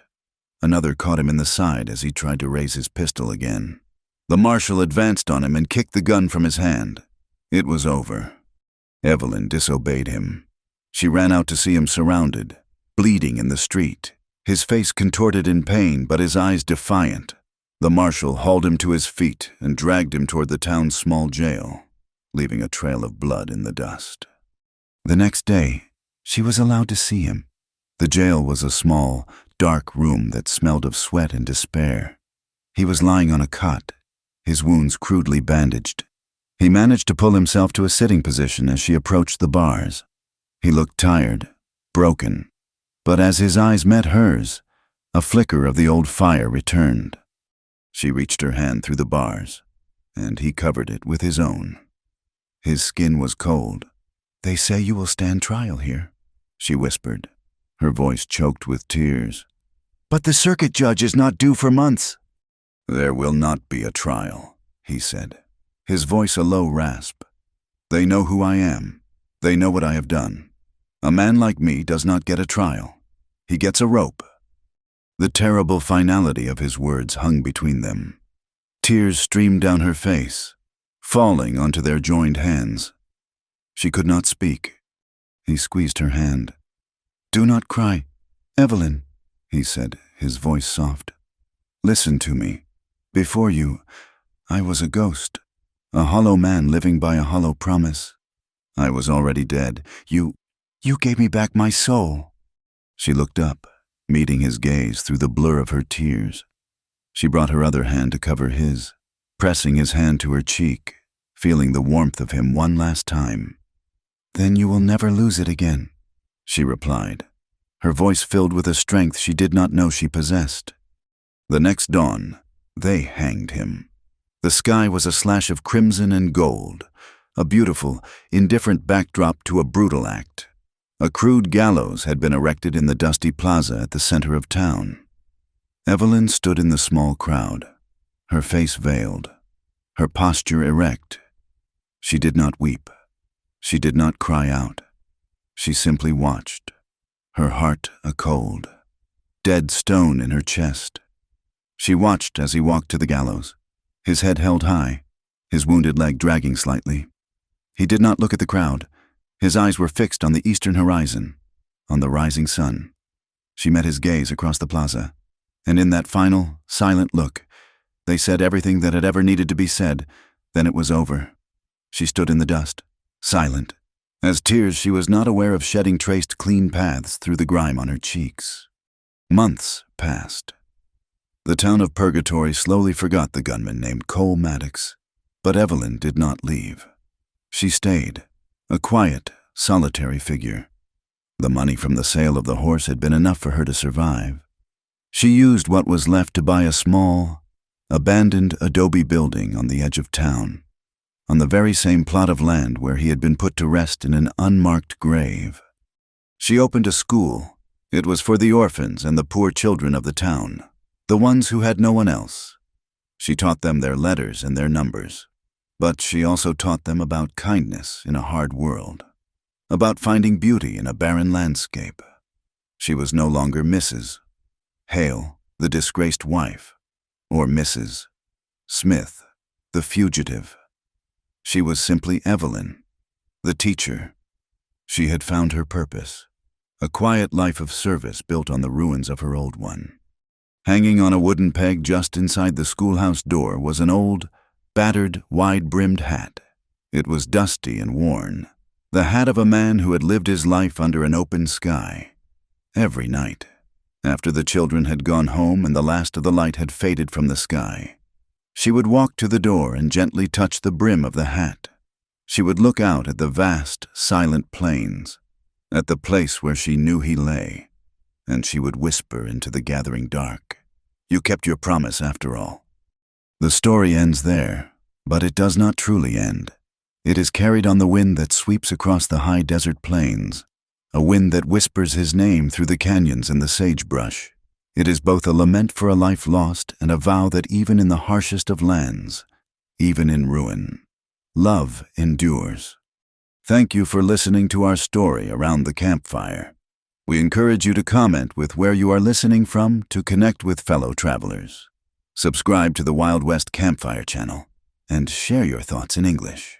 Another caught him in the side as he tried to raise his pistol again. The marshal advanced on him and kicked the gun from his hand. It was over. Evelyn disobeyed him. She ran out to see him surrounded, bleeding in the street, his face contorted in pain but his eyes defiant. The marshal hauled him to his feet and dragged him toward the town's small jail, leaving a trail of blood in the dust. The next day, she was allowed to see him. The jail was a small, dark room that smelled of sweat and despair. He was lying on a cot, his wounds crudely bandaged. He managed to pull himself to a sitting position as she approached the bars. He looked tired, broken, but as his eyes met hers, a flicker of the old fire returned. She reached her hand through the bars, and he covered it with his own. His skin was cold. "They say you will stand trial here," she whispered, her voice choked with tears. "But the circuit judge is not due for months." "There will not be a trial," he said, his voice a low rasp. "They know who I am. They know what I have done. A man like me does not get a trial. He gets a rope." The terrible finality of his words hung between them. Tears streamed down her face, falling onto their joined hands. She could not speak. He squeezed her hand. "Do not cry, Evelyn," he said, his voice soft. "Listen to me. Before you, I was a ghost, a hollow man living by a hollow promise. I was already dead. You gave me back my soul." She looked up, meeting his gaze through the blur of her tears. She brought her other hand to cover his, pressing his hand to her cheek, feeling the warmth of him one last time. "Then you will never lose it again," she replied, her voice filled with a strength she did not know she possessed. The next dawn, they hanged him. The sky was a slash of crimson and gold, a beautiful, indifferent backdrop to a brutal act. A crude gallows had been erected in the dusty plaza at the center of town. Evelyn stood in the small crowd, her face veiled, her posture erect. She did not weep. She did not cry out. She simply watched, her heart a cold, dead stone in her chest. She watched as he walked to the gallows, his head held high, his wounded leg dragging slightly. He did not look at the crowd. His eyes were fixed on the eastern horizon, on the rising sun. She met his gaze across the plaza, and in that final, silent look, they said everything that had ever needed to be said. Then it was over. She stood in the dust, silent. As tears, she was not aware of shedding traced clean paths through the grime on her cheeks. Months passed. The town of Purgatory slowly forgot the gunman named Cole Maddox, but Evelyn did not leave. She stayed, a quiet, solitary figure. The money from the sale of the horse had been enough for her to survive. She used what was left to buy a small, abandoned adobe building on the edge of town, on the very same plot of land where he had been put to rest in an unmarked grave. She opened a school. It was for the orphans and the poor children of the town, the ones who had no one else. She taught them their letters and their numbers. But she also taught them about kindness in a hard world, about finding beauty in a barren landscape. She was no longer Mrs. Hale, the disgraced wife, or Mrs. Smith, the fugitive. She was simply Evelyn, the teacher. She had found her purpose, a quiet life of service built on the ruins of her old one. Hanging on a wooden peg just inside the schoolhouse door was an old, battered, wide-brimmed hat. It was dusty and worn, the hat of a man who had lived his life under an open sky. Every night, after the children had gone home and the last of the light had faded from the sky, she would walk to the door and gently touch the brim of the hat. She would look out at the vast, silent plains, at the place where she knew he lay, and she would whisper into the gathering dark, "You kept your promise after all." The story ends there, but it does not truly end. It is carried on the wind that sweeps across the high desert plains, a wind that whispers his name through the canyons and the sagebrush. It is both a lament for a life lost and a vow that even in the harshest of lands, even in ruin, love endures. Thank you for listening to our story around the campfire. We encourage you to comment with where you are listening from to connect with fellow travelers. Subscribe to the Wild West Campfire channel and share your thoughts in English.